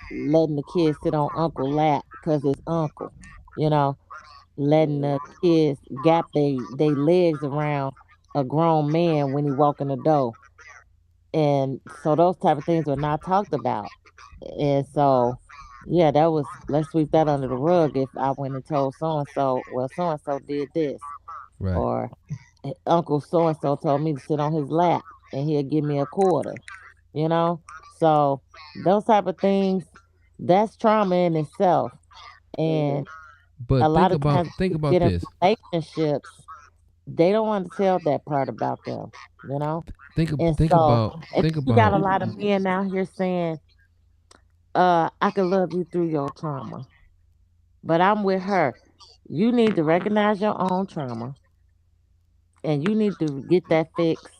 letting the kids sit on uncle lap because it's uncle. You know, letting the Mhm. kids gap they legs around a grown man when he walk in the door. And so those type of things were not talked about. And so, yeah, that was, let's sweep that under the rug. If I went and told so and so, well, so and so did this, Right. or Uncle so and so told me to sit on his lap and he'll give me a quarter, you know? So those type of things, that's trauma in itself. Mhm. And a But lot of times think people about get in this. relationships, they don't want to tell that part about them, you know? And Think so, about and think you got a about lot of men out here saying, I can love you through your trauma. But I'm with her. You need to recognize your own trauma, and you need to get that fixed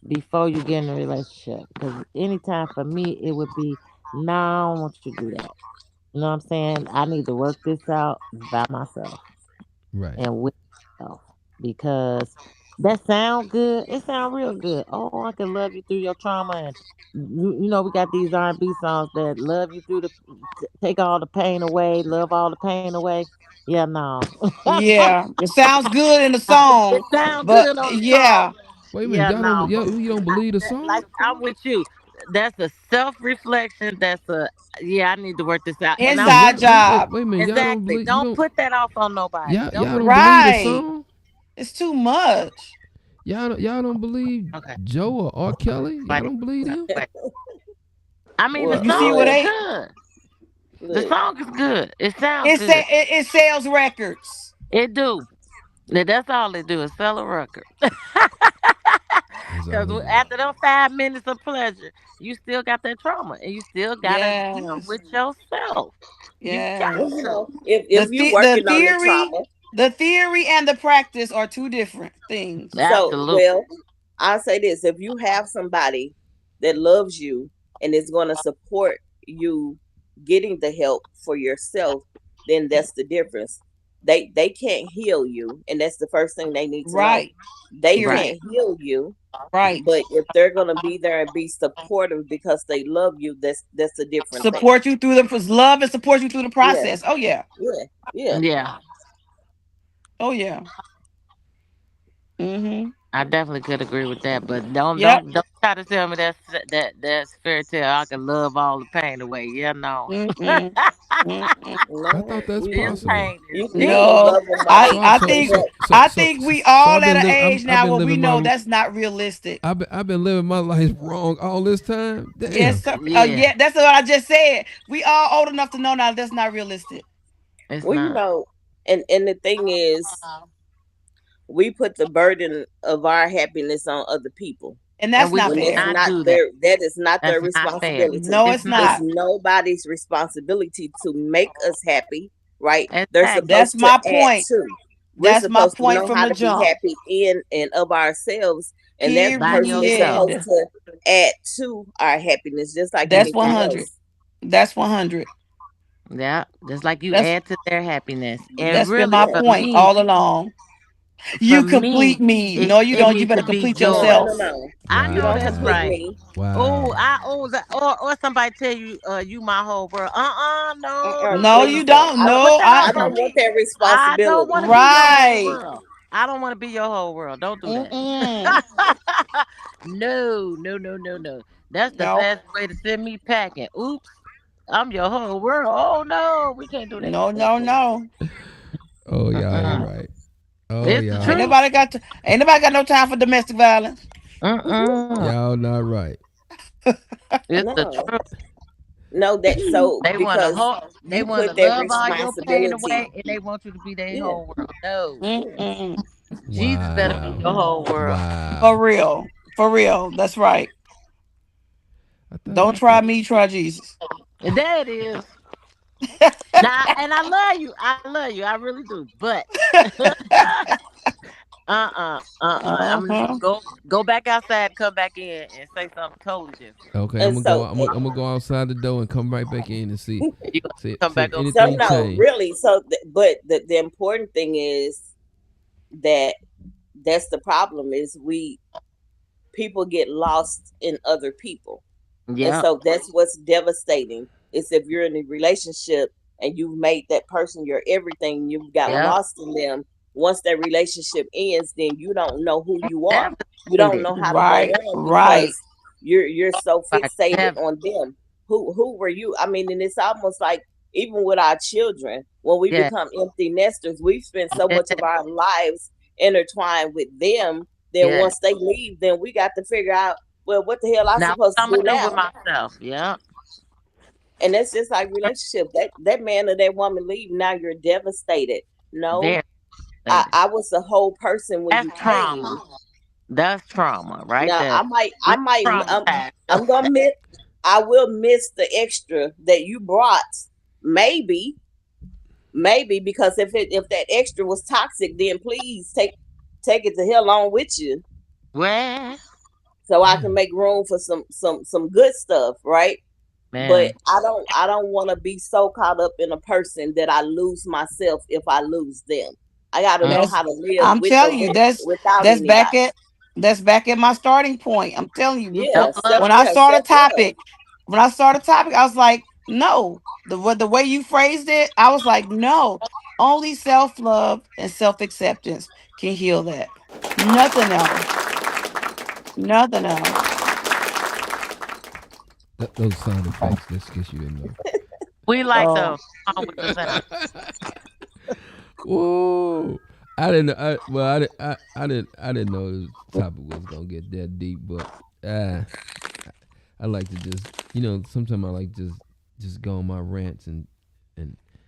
before you get in a relationship. Because anytime for me, it would be, no, I don't want you to do that. You know what I'm saying? I need to work this out by myself right. and with myself, because that sound good. It sound real good. Oh, I can love you through your trauma, and we got these R&B songs that love you through take all the pain away, love all the pain away. Yeah, no. Yeah, it sounds good in the It song, sound but good on the song. yeah, Wait a minute. Yeah, no. But You don't believe the like, song? I'm with you. That's a self reflection. That's a, yeah, I need to work this out. And I'm inside job. Wait a minute. Y'all don't exactly. believe you Don't don't put that off on nobody. Don't y'all put don't that off. believe the Right. song? It's too much. Y'all don't believe Okay. Joe or R. Kelly? Y'all Nobody don't believe them? wait. I mean, the Well, You see song what is well, they good. The look. song is good. It sounds good. it sells records. It do. That's all it do is sell a record. That's Because all they do. after them 5 minutes of pleasure, you still got that trauma, and you still gotta deal Yes. with yourself. You got Yes. Well, to. if you The working on the theory, trauma, the theory and the practice are two different things. so Absolutely. well, I'll say this: if you have somebody that loves you and is going to support you getting the help for yourself, then that's the difference. They can't heal you, and that's the first thing they need to know. Right. They Period. Right. can't heal you, Right. but if they're going to be there and be supportive because they love you, that's a different thing. Support you through the love and support you through the Yeah, process. Oh yeah. yeah, yeah. Yeah. Oh yeah. Mm-hmm. I definitely could agree with that, but Yep. don't try to tell me that's fairy tale. I can love all the pain away. Yeah, no. Mm-mm. Mm-mm. I No, thought that's This possible. pain is you can deep. No, love them while they I So think help. we all I've at been an living. age I've now been where we living know my. that's not realistic. I've been living my life wrong all this time. Yes, Damn. sir. Yeah, Yeah, that's what I just said. We all old enough to know now that's not realistic, it's Well, you not. know, and the thing is, we put the burden of our happiness on other people and And that's we not when should that's fair. not not do that. their that is not That's their not fair. responsibility. No, It's it's It's not. not. nobody's responsibility to make us happy, right? They're Exactly. That's supposed to my add point. to. We're That's my supposed to point know from how the to be jump. happy in and of ourselves, and that By person is yourself. supposed Period. to add to our happiness just like That's anything 100. Exactly. else. That's 100. Yeah. Just like you That's add to their happiness. And that's been really my Yeah. for point me, all along. for You me, complete me. it, No, you it don't. You needs better to be complete No, no, joy. no, yourself. no. I You know don't that's complete Wow. right. me. Oh, Wow. or somebody tell you, you my whole world. No, No, no, no. you Please don't. don't. Put No, that I off don't on I want me. that I don't want responsibility. to be your whole right. world. I don't want to be your whole world. Don't do that. Mm-mm. No, no, no, no, no. That's the No, fast way to send me packing. Oops, I'm your whole world. Oh no, we can't do that. no, no, Mm-mm. no. Oh, y'all ain't Mm-mm. right. Oh, It's the y'all. truth. Ain't nobody got no time for domestic violence. Mm-mm. Y'all not right. It's the No, truth. no, that so They want to because they you want to put that love all your pain responsibility. away, and they want you to be their Yeah, whole world. No, yeah. Mm-mm. Jesus better be Wow. your whole world. For Wow. real. For real. That's right. Don't I try thought. me, try Jesus. And there it is. Now, and I love you. I love you. I really do. But I'm gonna Uh-huh. go back outside, come back in, and say something totally different. Okay, I'm And gonna go. so, I'm gonna go outside the door and come right back in and see, You gonna come see if back over so anything here? no, changed. really. So, but the important thing is that that's the problem is we people get lost in other people. And Yep. so that's what's devastating is if you're in a relationship and you've made that person your everything, you've got Yep. lost in them. Once that relationship ends, then you don't know who you are. You don't Devastated. know how to go Right. on because Right. you're so Like fixated devastated. on them. Who were you? I mean, and it's almost like even with our children, when we Yeah. become empty nesters, we spend so Yeah. much of our lives intertwined with them. Then Yeah. once they leave, then we got to figure out, well, what the hell I Now what supposed to I'm gonna do do with now? myself? Yep. And that's just like relationship. That man or that woman leave, now you're devastated. No, Very devastated. I was the whole person when That's you came. trauma. That's trauma right Now there. I Real might, traumatized. I'm gonna miss, I will miss the extra that you brought. Maybe, maybe because if that extra was toxic, then please take it to hell on with you, Well, so I can Damn. make room for some good stuff, right? But man. I don't want to be so caught up in a person that I lose myself if I lose them. I got to Mm. know That's how to live I'm with or telling you, without that's back anybody. at that's back at my starting point. I'm telling you, Yeah, Self love. when I yeah, saw the self love. topic, I was like, no. The way you phrased it, I was like, no. Only self-love and self-acceptance can heal that. Nothing else. Nothing else. Those sound effects, just in case you didn't know. We like Oh, those. Come on with the sound. Whoa! I didn't. Well, I didn't know the topic was gonna get that deep, but I like to just, sometimes I like just go on my rants and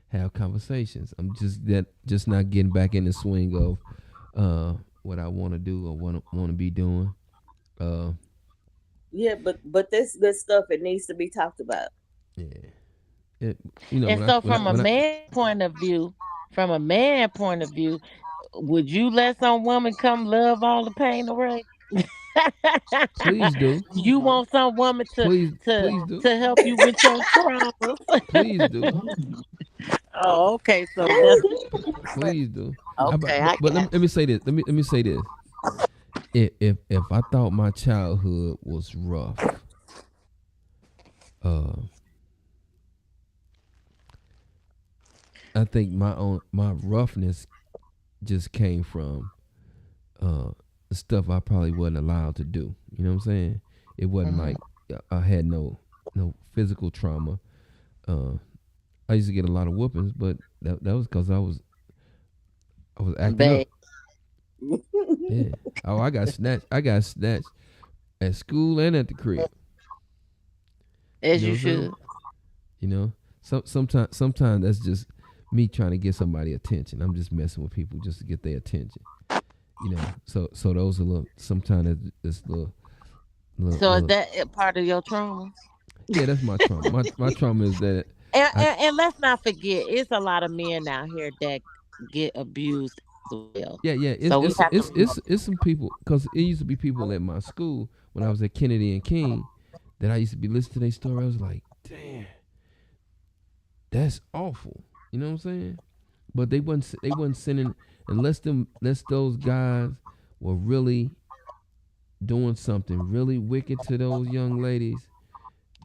have conversations. I'm just not getting back in the swing of what I want to do or want to be doing. Uh, Yeah, but this good stuff. It needs to be talked about. yeah. It, And so from a man point of view, would you let some woman come love all the pain away? please do, You want some woman to please to please do, to help you with your traumas? please do. Oh, okay. So that's Please do. okay. I But got let me say this. Let me say this. If I thought my childhood was rough, uh, I think my roughness just came from uh stuff I probably wasn't allowed to do. You know what I'm saying? It wasn't Mhm. like I had no physical trauma. Uh, I used to get a lot of whoopings, but that was because I was acting Bad. up. Yeah. Oh, I got snatched. I got snatched at school and at the crib. You As know you what I'm saying? should. You know, sometimes that's just me trying to get somebody attention. I'm just messing with people just to get their attention. You know, so those are little sometimes it's So is little that part of your trauma? yeah, that's my trauma. My trauma is that And, I and and let's not forget, it's a lot of men out here that get abused as well. yeah, yeah, So we have to remember. it's some people because it used to be people at my school when I was at Kennedy and King that I used to be listening to their story. I was like, damn, that's awful. You know what I'm saying? But they wasn't sending unless those guys were really doing something really wicked to those young ladies.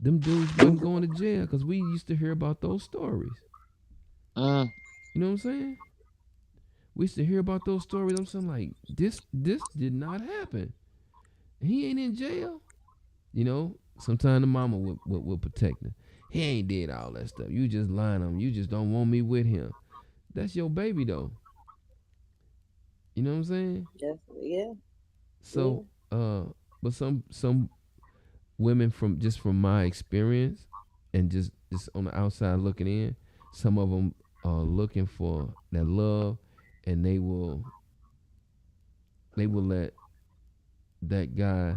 Them dudes wasn't going to jail because we used to hear about those stories. Mm, You know what I'm saying? We used to hear about those stories. I'm saying like this did not happen. He ain't in jail. You know, sometimes the mama would protect her. He ain't did all that stuff. You just lying on him. You just don't want me with him. That's your baby though. You know what I'm saying? Definitely, yeah, yeah. So, but some women from my experience and just on the outside looking in, some of them are looking for that love, and they will let that guy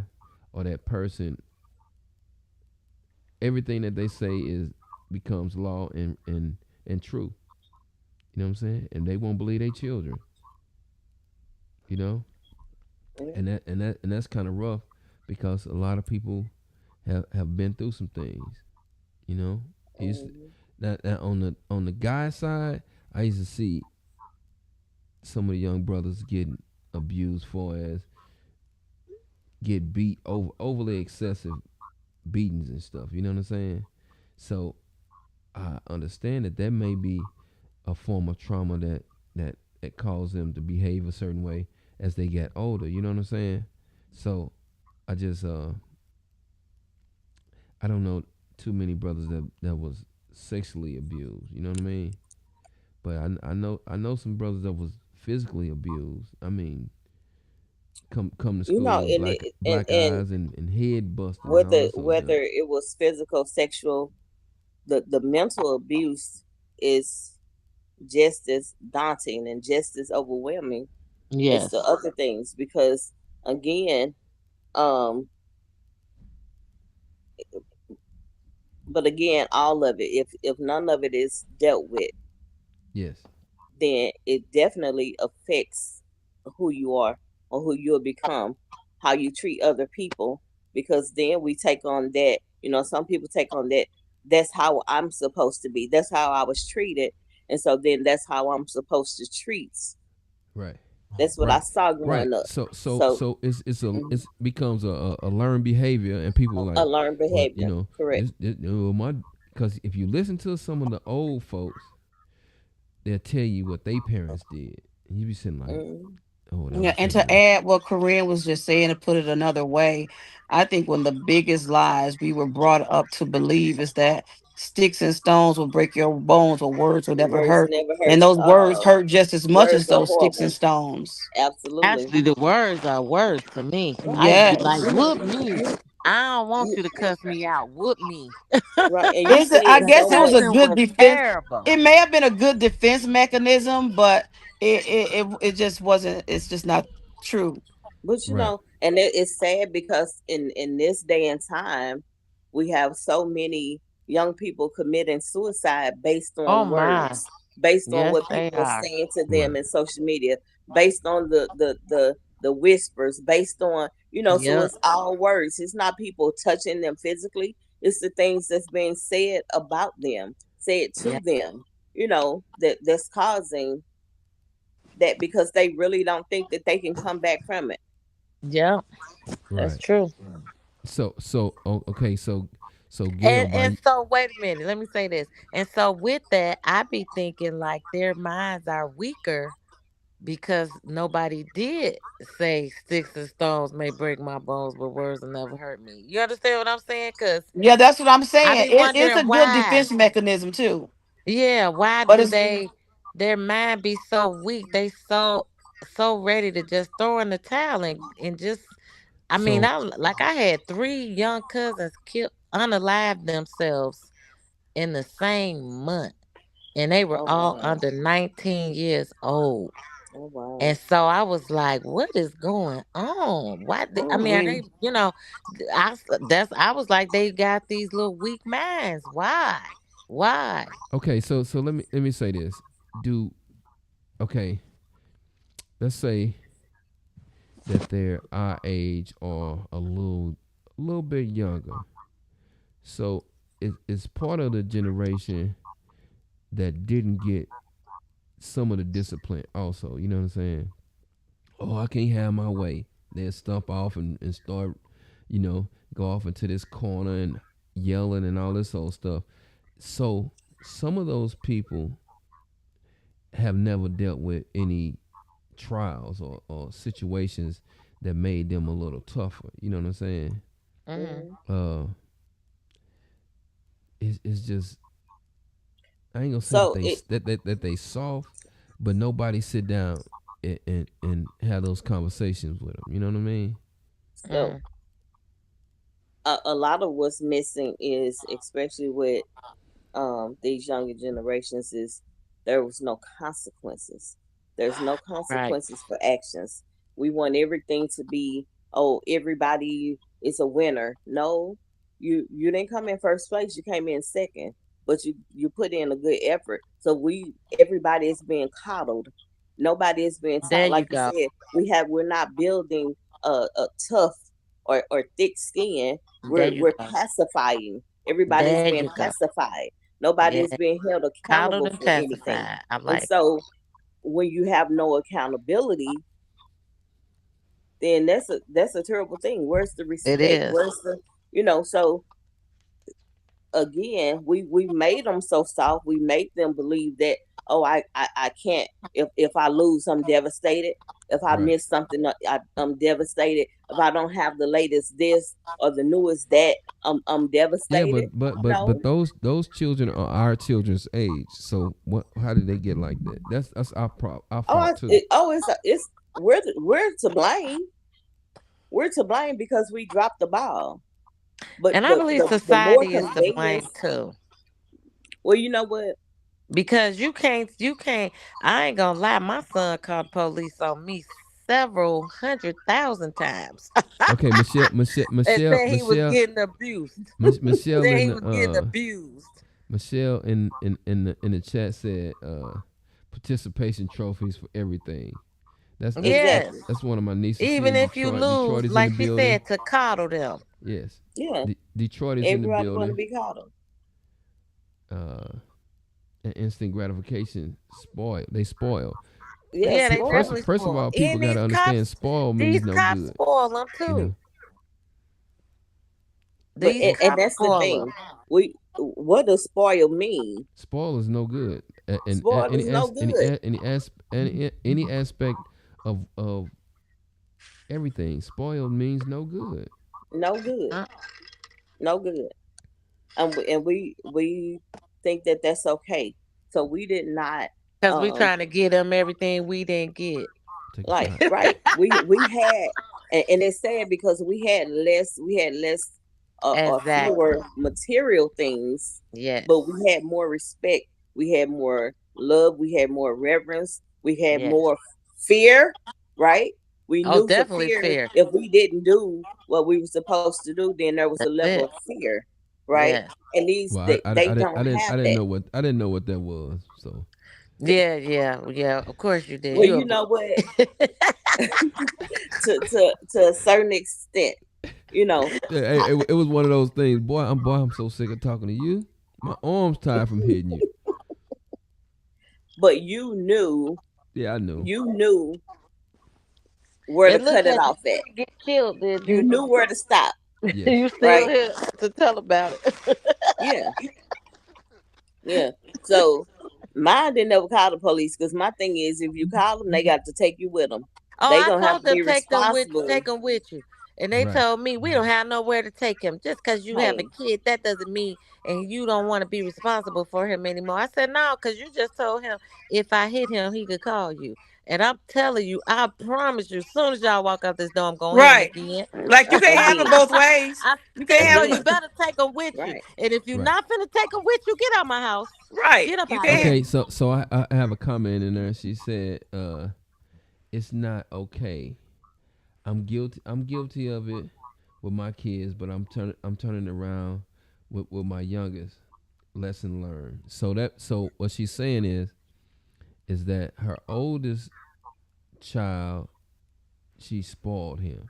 or that person everything that they say is becomes law and true. You know what I'm saying? And they won't believe their children. You know, Yeah. and that's kind of rough because a lot of people have been through some things. You know, it's Mhm. that on the guy side, I used to see some of the young brothers getting abused for as get beat overly excessive beatings and stuff. You know what I'm saying? So I understand that may be a form of trauma that caused them to behave a certain way as they get older. You know what I'm saying? So I just I don't know too many brothers that was sexually abused. You know what I mean? But I know some brothers that was physically abused. I mean, come to You know, school, black and eyes and head busting and all whether that sort of junk. it was physical, sexual, the mental abuse is just as daunting and just as overwhelming as the yes. other things because again, um, but again, all of it, if none of it is dealt with, Yes. then it definitely affects who you are or who you'll become, how you treat other people, because then we take on that, some people take on that, that's how I'm supposed to be, that's how I was treated, and so then that's how I'm supposed to treat. Right. That's what I Right. saw Right. growing up. So So it's becomes a learned behavior, and people a like, learned well, behavior, correct. my because if you listen to some of the old folks, they'll tell you what they parents did, and you be sitting like, Mm. oh, that Yeah, was and so to rough. add what Corinne was just saying, to put it another way, I think one of the biggest lies we were brought up to believe is that sticks and stones will break your bones, or words will never Words hurt. never And hurt. those words hurt just as much as Words are those sticks and horrible. stones. Absolutely. Actually, the words are words to me. Right. I used to be like, Yes. whoop me. I don't want You, you to cuss me out. Whoop me. right, and you see I it That guess so it was much. a cussing good was defense. terrible. It may have been a good defense mechanism, but it just wasn't. It's just not true. But Right. and it's sad because in this day and time, we have so many young people committing suicide based Oh on my. words, based on Yes, what they people are are. saying to them Right. in social media, based on the whispers, based on so Yep. it's all words. It's not people touching them physically. It's the things that's being said about them, said to Yep. them. That's causing that because they really don't think that they can come back from it. Yep. That's Right. true. Okay. So Gail, And by so wait a minute, let me say this. And so with that, I be thinking like their minds are weaker because nobody did say sticks and stones may break my bones, but words will never hurt me. You understand what I'm saying? Because Yeah, that's what I'm I saying. be It's a wondering good why. defense mechanism too. Yeah, why But do it's their mind be so weak? They so ready to just throw in the towel and just I mean, So I had three young cousins kill unalive themselves in the same month, and they were Oh all wow. under 19 years old. Oh wow. And so I was like, "What is going on? I mean, are ooh, they? You know, I was like, they got these little weak minds. Why? Why? okay, so let me say this. Do okay, let's say that they're our age or a little bit younger. So it's part of the generation that didn't get some of the discipline also. You know what I'm saying? Oh, I can't have my way. They'll stump off and start, you know, go off into this corner and yelling and all this old stuff. So some of those people have never dealt with any trials or situations that made them a little tougher. You know what I'm saying? Hmm. Hmm. Uh, it's just I ain't gonna say that So they it that they soft, but nobody sit down and have those conversations with them. You know what I mean? so Hmm. a lot of what's missing is, especially with these younger generations, is there was no consequences. There's no Right. consequences for actions. We want everything to be, oh, everybody is a winner. No, you didn't come in first place. You came in second, but you put in a good effort. So everybody is being coddled. Nobody is being There taught. you Like you go. said, we're not building a tough or thick skin. There you We're go. pacifying. Everybody is There being you go. pacified. Nobody is Yeah. being held Coddled accountable and for anything. pacified. I And like it. so when you have no accountability, then that's a terrible thing. Where's the It respect? is. Where's the so again, we made them so soft. We make them believe that, oh, I can't. If I lose, I'm devastated. If I Right. miss something, I'm devastated. If I don't have the latest this or the newest that, I'm Yeah, devastated. but No. those children are our children's age. So what? How did they get like that? That's our fault too. It's we're to blame. We're to blame because we dropped the ball. But And I believe the more society is to blame convenience, too. well, you know what? Because you can't, I ain't gonna lie, my son called the police on me several 100,000 times Okay, and said he was getting abused. Michelle Said in he the was getting abused. Michelle in the chat said participation trophies for everything. That's Yes. Exactly. that's one of my nieces. She Even in if you Detroit. Detroit lose, is in the like she building. said, to coddle them. Yes, Yeah. Detroit is in the Everybody want to building. be caught up. Uh, and instant gratification spoil. They spoil. Yeah, Yeah, they First, spoiled. definitely first of spoil. all, people And got to understand spoil means these no cops good. spoil them You know, too. But These and cops that's the spoil them. thing. What does spoil mean? spoil is no good. And Spoiled is no good. any aspect of everything. Spoiled means no good. No good. No good. And we think that that's okay. So we did not Because we um trying to get them everything we didn't get. Take a like shot. right. We had and it's sad because we had less or fewer Exactly. material things, but Yes. we had more respect, we had more love, we had more reverence, we had Yes. more fear, right? We Oh, knew for definitely fear fair. if we didn't do what we were supposed to do, then there was a That's level it. of fear, right? Yes. And these Well, they don't I have didn't that. know what that was. So Yeah, yeah, yeah. Of course you did. Well, You a you boy. know what? To a certain extent, you know, yeah, it was one of those things. I'm so sick of talking to you. My arms tired from hitting you. but you knew Yeah, I know. you knew where to And look cut it at you, off you at. didn't get killed, did You you? knew where to stop, Yes. You still right? here to tell about it. Yeah, yeah. So Mine didn't ever call the police because my thing is, if you call them, they got to take you with them. Oh, They I gonna have told to them be responsible. take them with you, and they Right. told me we don't have nowhere to take him. Just because you have a Hey, kid, that doesn't mean and you don't want to be responsible for him anymore. I said no, because you just told him if I hit him, he could call you. And I'm telling you, I promise you, as soon as y'all walk out this door, I'm gonna hit him Right. again. Like you can't have it again, both ways. I You can't said so. have You again, it. better take him with you, right? and if you're Right. not finna take him with you, get out my house. Right. Get up You out of can't. Okay, here. so I have a comment in there. She said, it's not okay. I'm guilty of it with my kids, but I'm turning around with my youngest. Lesson learned. So what she's saying is that her oldest child, she spoiled him.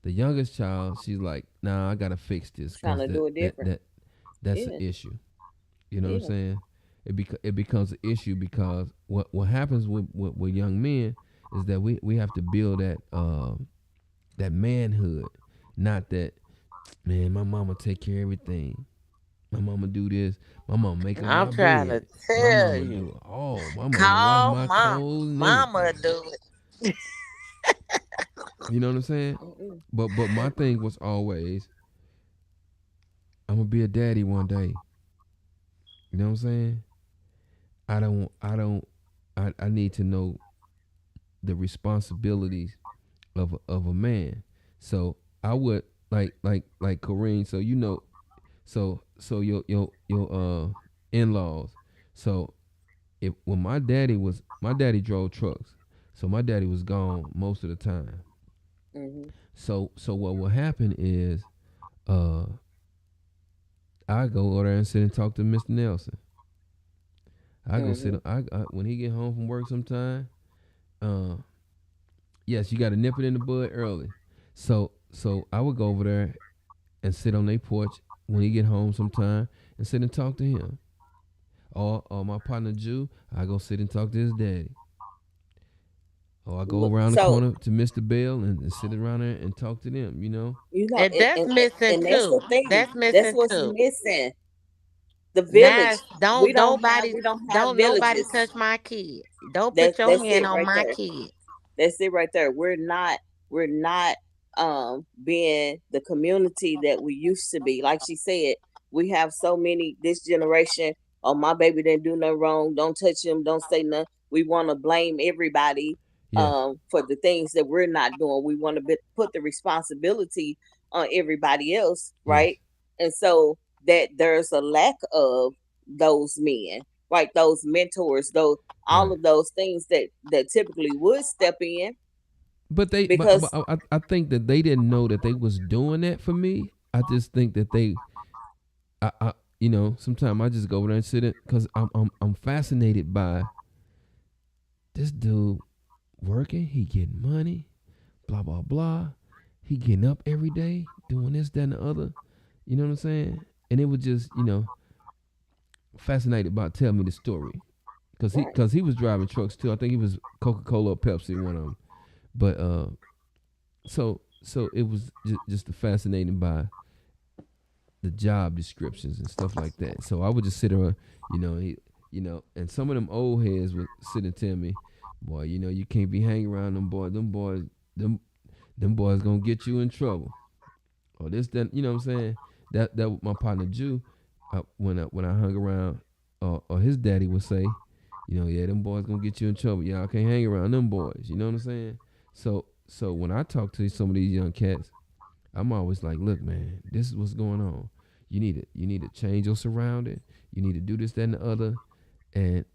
The youngest child, she's like, nah, I gotta fix this Trying because to do it different. that's an Yeah, issue. You know what I'm yeah. saying? It becomes an issue because what happens with young men is that we have to build that manhood, not that man. My mama take care of everything. My mama do this. My mama make up I'm my trying to bed. My tell mama you. do it all. My mama wash Call my mom. clothes and Mama everything. do it. You know what I'm saying? Mm-mm. But my thing was always, I'm gonna be a daddy one day. You know what I'm saying? I don't I need to know the responsibilities of a man. So I would like Corrine. So so your in laws. So if when my daddy drove trucks, so my daddy was gone most of the time. Mm-hmm. So what will happen is uh I go over there and sit and talk to Mr. Nelson. I go Mm-hmm. sit. I when he get home from work sometime. Uh, yes, you got to nip it in the bud early. So I would go over there and sit on their porch when he get home sometime and sit and talk to him. Or my partner Jew, I go sit and talk to his daddy. Or I go around the So corner to Mr. Bell and sit around there and talk to them. You know. you know, And that's missing and that's the too. thing. That's That's missing what's too. missing. The Now village. don't We don't have nobody villages. touch my kid. Don't put your That's hand it on right my there. kid. That's it right there. We're not being the community that we used to be. Like she said, we have so many this generation. Oh, my baby didn't do nothing wrong. Don't touch him. Don't say nothing. We want to blame everybody Yes. for the things that we're not doing. We want to put the responsibility on everybody else, Yes. right? And so that there's a lack of those men, right? Those mentors, those all Right. of those things that typically would step in But because I think that they didn't know that they was doing that for me. I just think that I sometimes I just go over there and sit in because I'm fascinated by this dude working. He getting money, blah blah blah. He getting up every day doing this, that, and the other. You know what I'm saying? And it was just fascinated about telling me the story because he right. because he was driving trucks too. I think he was Coca Cola or Pepsi, one of them. But so it was just fascinating by the job descriptions and stuff like that. So I would just sit around, and some of them old heads would sit and tell me, boy, you can't be hanging around them boys. Them boys gonna get you in trouble. Or this, that, you know what I'm saying? That my partner Jew, when I hung around, or his daddy would say, yeah, them boys gonna get you in trouble. Y'all can't hang around them boys. You know what I'm saying? So when I talk to some of these young cats, I'm always like, look, man, this is what's going on. You need to change your surrounding. You need to do this, that, and the other, and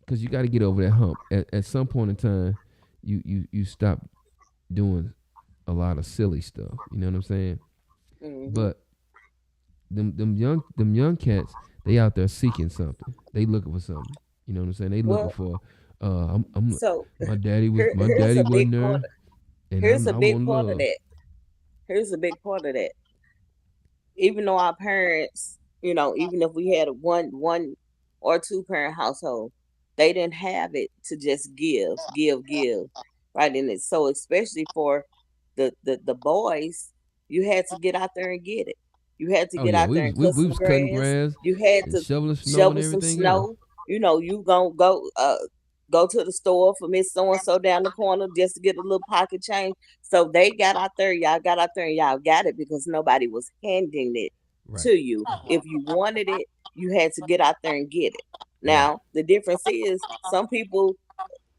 because you got to get over that hump. At some point in time, you stop doing a lot of silly stuff. You know what I'm saying? Hmm. But them young cats, they out there seeking something. They looking for something. You know what I'm saying? They looking Well, for. I'm so my here's daddy a wasn't big part. there, and Here's a I big want part of love. that. Here's a big part of that. Even though our parents, even if we had a one or two parent household, they didn't have it to just give, right? And it's so especially for the boys, you had to get out there and get it. You had to Oh get yeah, out we there was and we, cut we some was cutting grass. grass You had and to shoveling snow and shovel some everything else. snow. You gonna go to the store for Miss So and so down the corner just to get a little pocket change. So they got out there, y'all got out there, and y'all got it because nobody was handing it Right. to you. If you wanted it, you had to get out there and get it. Right. Now the difference is some people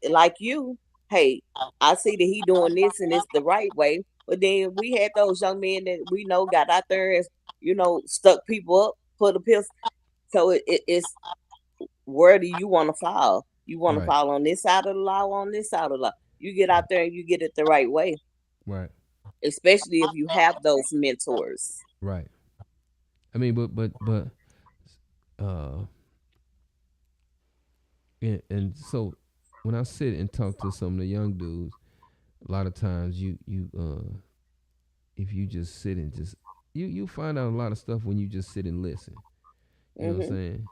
like you, hey, I see that he doing this and it's the right way. But then we had those young men that we know got out there and stuck people up, put a pistol. So it's where do you want to fall? You want to Right. fall on this side of the law, or on this side of the law. You get out there and you get it the right way, Right. especially if you have those mentors. Right. I mean, but uh, and so when I sit and talk to some of the young dudes, a lot of times if you just sit and just you find out a lot of stuff when you just sit and listen. You know what I'm Mhm. saying?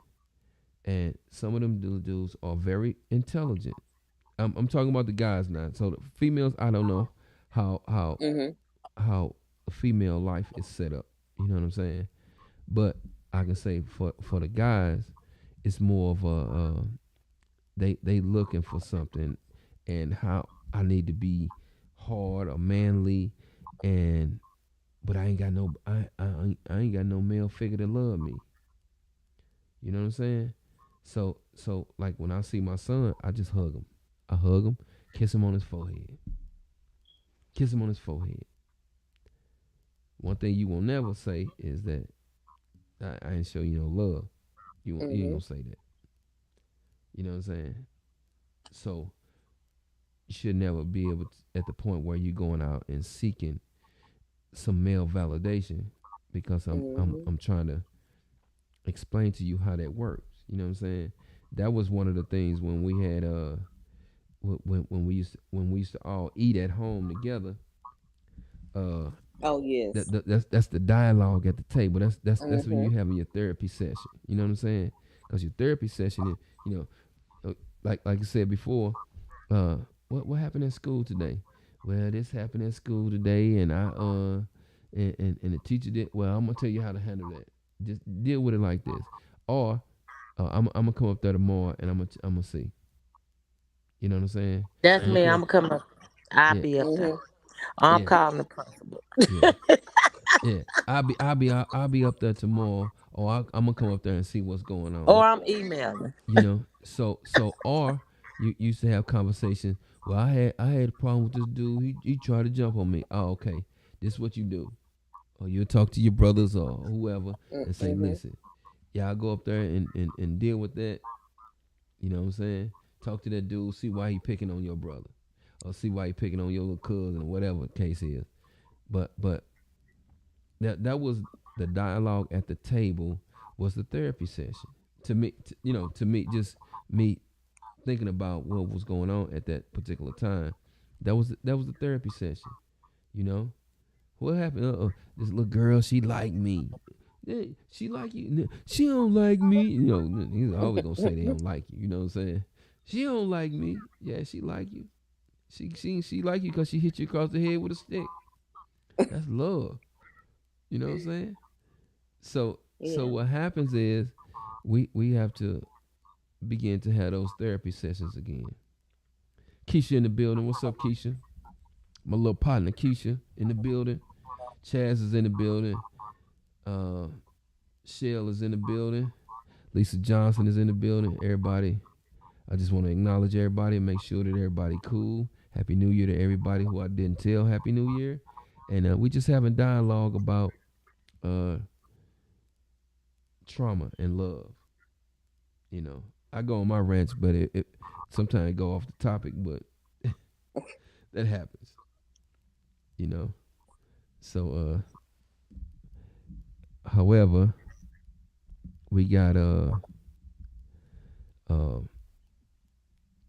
And some of them dudes are very intelligent. I'm talking about the guys now. So the females, I don't know how how Mhm. how a female life is set up. You know what I'm saying? But I can say for the guys, it's more of a they looking for something, and how I need to be hard or manly, and but I ain't got no male figure to love me. You know what I'm saying? So like when I see my son, I just hug him. I hug him, kiss him on his forehead, kiss him on his forehead. One thing you will never say is that I ain't show you no love. You ain't Mhm. gonna say that. You know what I'm saying? So you should never be able to, at the point where you're going out and seeking some male validation, because Mhm. I'm trying to explain to you how that works. You know what I'm saying? That was one of the things when we had when we used to all eat at home together. Uh, Oh yes. that's the dialogue at the table. That's when you Mhm. having your therapy session. You know what I'm saying? Because your therapy session is, like I said before, uh, what happened at school today? Well, this happened at school today, and and the teacher did. Well, I'm gonna tell you how to handle that. Just deal with it like this, or I'm gonna come up there tomorrow, and I'm gonna see. You know what I'm saying? That's I'm gonna me. come. I'm coming up. I'll Yeah, be up there. Mhm. I'm yeah, calling the principal. yeah, yeah. I'll be up there tomorrow, or I'm gonna come up there and see what's going on. Or I'm emailing. Or you used to have conversations. Well, I had a problem with this dude. He tried to jump on me. Oh, okay. This is what you do. Or you'll talk to your brothers or whoever and say, Mhm. listen, y'all go up there and deal with that. You know what I'm saying? Talk to that dude, see why he picking on your brother. Or see why he picking on your little cousin or whatever the case is. But that was the dialogue at the table, was the therapy session. To me, just me thinking about what was going on at that particular time. That was the therapy session. You know what happened? This little girl, she like me. She like you. She don't like me. He's always gonna say they don't like you. You know what I'm saying? She don't like me. Yeah, she like you. She like you because she hit you across the head with a stick. That's love. You know what I'm saying? So Yeah. what happens is we have to begin to have those therapy sessions again. Keisha in the building. What's up, Keisha? My little partner Keisha in the building. Chaz is in the building. Uh, Shell is in the building. Lisa Johnson is in the building. Everybody, I just want to acknowledge everybody and make sure that everybody cool. Happy New Year to everybody who I didn't tell Happy New Year. And we just having dialogue about uh, trauma and love. You know, I go on my rants, but it sometimes go off the topic, but that happens. You know. So, however, we got uh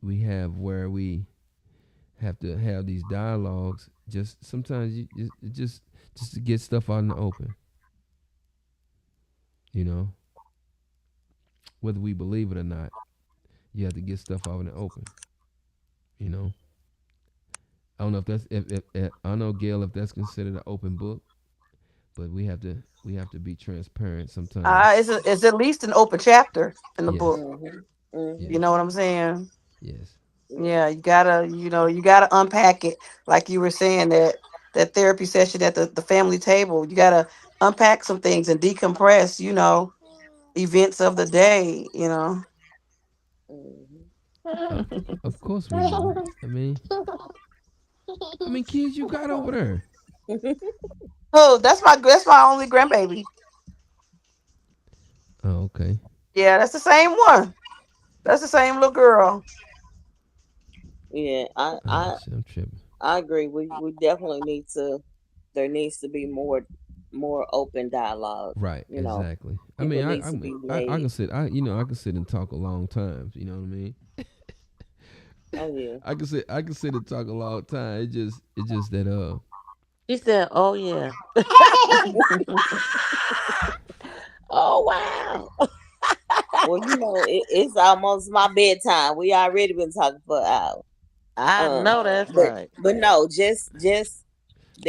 we have where we have to have these dialogues. Just sometimes you just to get stuff out in the open. You know, whether we believe it or not, you have to get stuff out in the open. You know, I don't know if that's if I don't know, Gail, if that's considered an open book, but we have to be transparent sometimes. It's at least an open chapter in the Yes, book. Mhm. Mm-hmm. You Yes. know what I'm saying? Yes. Yeah, you gotta unpack it. Like you were saying that therapy session at the family table, you gotta unpack some things and decompress, events of the day, Mm-hmm. Of of course we do. I mean, how many kids you got over there? Oh, that's my only grandbaby. Oh, okay. Yeah, that's the same one. That's the same little girl. Yeah, Oh shit, I'm tripping. I agree. We definitely need to. There needs to be more open dialogue. Right, You know, exactly. I people mean, needs to be I made. can sit. I can sit and talk a long time. You know what I mean? Oh yeah. I can sit and talk a long time. It's just that She said, "Oh yeah." Oh wow. Well, it's almost my bedtime. We already been talking for an hour. I Um, know that's but right. no, just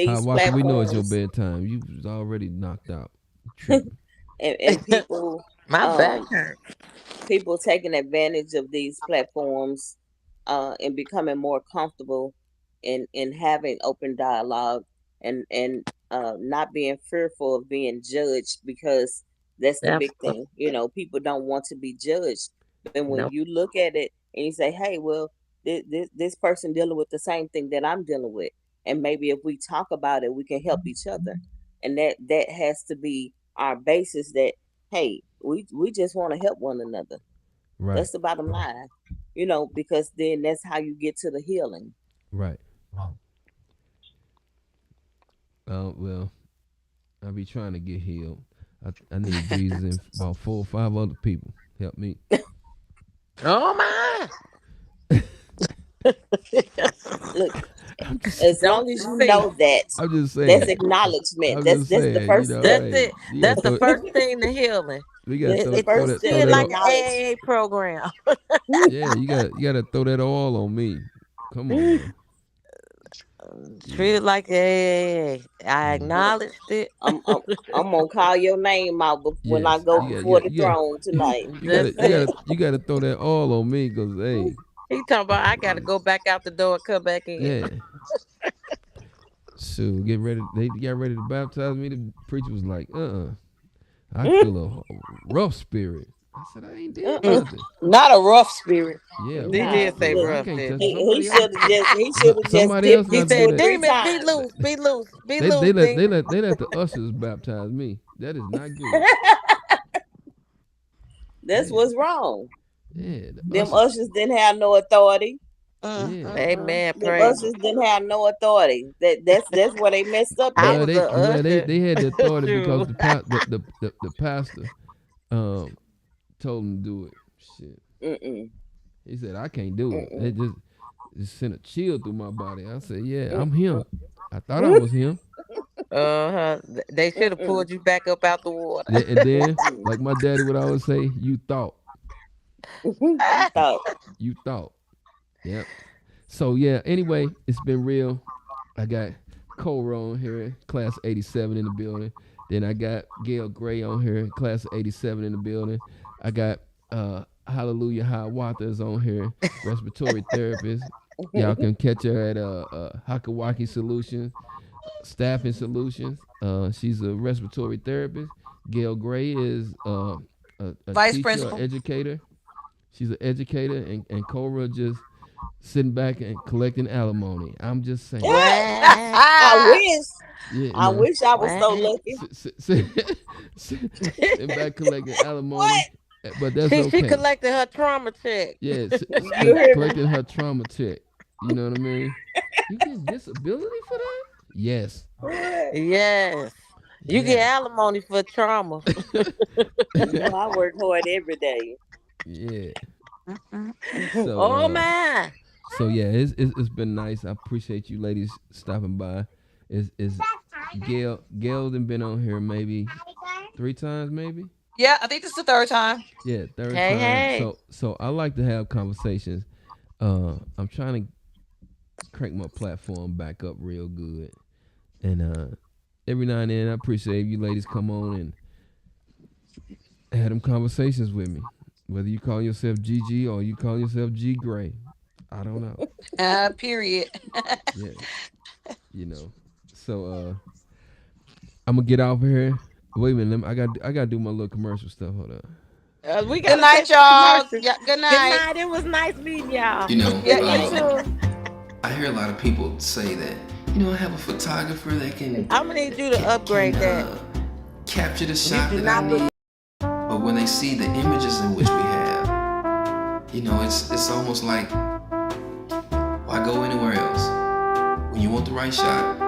how these Walker, we know it's your platforms bedtime. You was already knocked out. You tripping. and people My back um hurt. people taking advantage of these platforms and becoming more comfortable in having open dialogue and not being fearful of being judged because that's the That's big thing. People don't want to be judged. But when nope. you look at it and you say, hey, well, this person dealing with the same thing that I'm dealing with. And maybe if we talk about it, we can help each other. And that has to be our basis that hey, we just want to help one another. Right, That's the bottom line. Because then that's how you get to the healing. right. Well, I be trying to get healed. I need Jesus and about 4 or 5 other people help me. Oh my. Look, I'm just as Don't long as you you see? know that, I'm just that's saying. acknowledgement. I'm just That's the saying. You first know, step. That's hey, it. you gotta That's the first thing to healing. we gotta That's the throw first that See step. throw it that. like an Acknowledge. AA program. Yeah, you gotta throw that all on me. Come on now. Treat Yeah. it like AA. I Mm. I'm, acknowledged it. I'm gonna call your name out when I Yes, go before the you got throne tonight. That's it. you gotta throw that all on me, cause hey, He talking about I gotta go back out the door and come back in. yeah, shoot, get ready. They got ready to baptize me. The preacher was like, I feel a rough spirit. I said, I ain't did Uh-uh. nothing. Not a rough spirit. Yeah, a He rough Nah, did say spirit. look, I rough, can't touch didn't it. he? he Somebody should else. have just Somebody else dipped He his gotta do said, foot that. 3 Demon, be times. loose, be loose, be loose, demon. They let the ushers baptize me. That is not good. That's Yeah, what's wrong. yeah, the Them ushers. ushers didn't have no authority. Yeah. Amen. Them Praise him. ushers didn't have no authority. That's where they messed up I at. was a usher. They had the authority because Shoot. the pastor um told him to do it. Shit. Mm-mm. He said I can't do it. Mm-mm. Just sent a chill through my body. I said, yeah, I'm Mm-mm. him. I thought I was him. Uh-huh. They should have Mm-mm. pulled you back up out the water. And then, Mm-mm. like my daddy would always say, you thought, You thought. you thought. Yep. So yeah. Anyway, it's been real. I got Cora on here, class 87 in the building. Then I got Gail Gray on here, class of 87 in the building. I got Hallelujah High Waters on here, respiratory therapist. Y'all can catch her at Hakawaki Solutions, Staffing Solutions. She's a respiratory therapist. Gail Gray is a Vice teacher, or principal. educator. She's an educator, and Cora just sitting back and collecting alimony. I'm just saying. What? I wish. Yeah, I no. wish I was so What? lucky. Sitting back collecting alimony, What? but that's She okay. collected her trauma check. Yeah, You hear me? collecting her trauma check. You know what I mean? You get disability for that? Yes, What? Yes. You get yes. alimony for trauma. I work hard every day. Yeah. Mm-mm. So Oh my. so yeah, it's been nice. I appreciate you ladies stopping by. Is Gail done been on here maybe 3 times maybe? Yeah, I think this is the third time. Yeah, third Hey, time. hey. So I like to have conversations. I'm trying to crank my platform back up real good, and every now and then I appreciate you ladies come on and have them conversations with me. Whether you call yourself GG or you call yourself G Gray, I don't know. Period. Yes, you know. So I'm gonna get off here. Wait a minute, I got to do my little commercial stuff. Hold up. We Good gotta pay night, for the y'all. commercial. Yeah, good Good night. night. It was nice meeting y'all. You know, Yeah, you too. I hear a lot of people say that, I have a photographer that I'm gonna need you to can upgrade that. capture the You shot do that I not look. need. But when they see the images in which we have, it's almost like, why go anywhere else? When you want the right shot,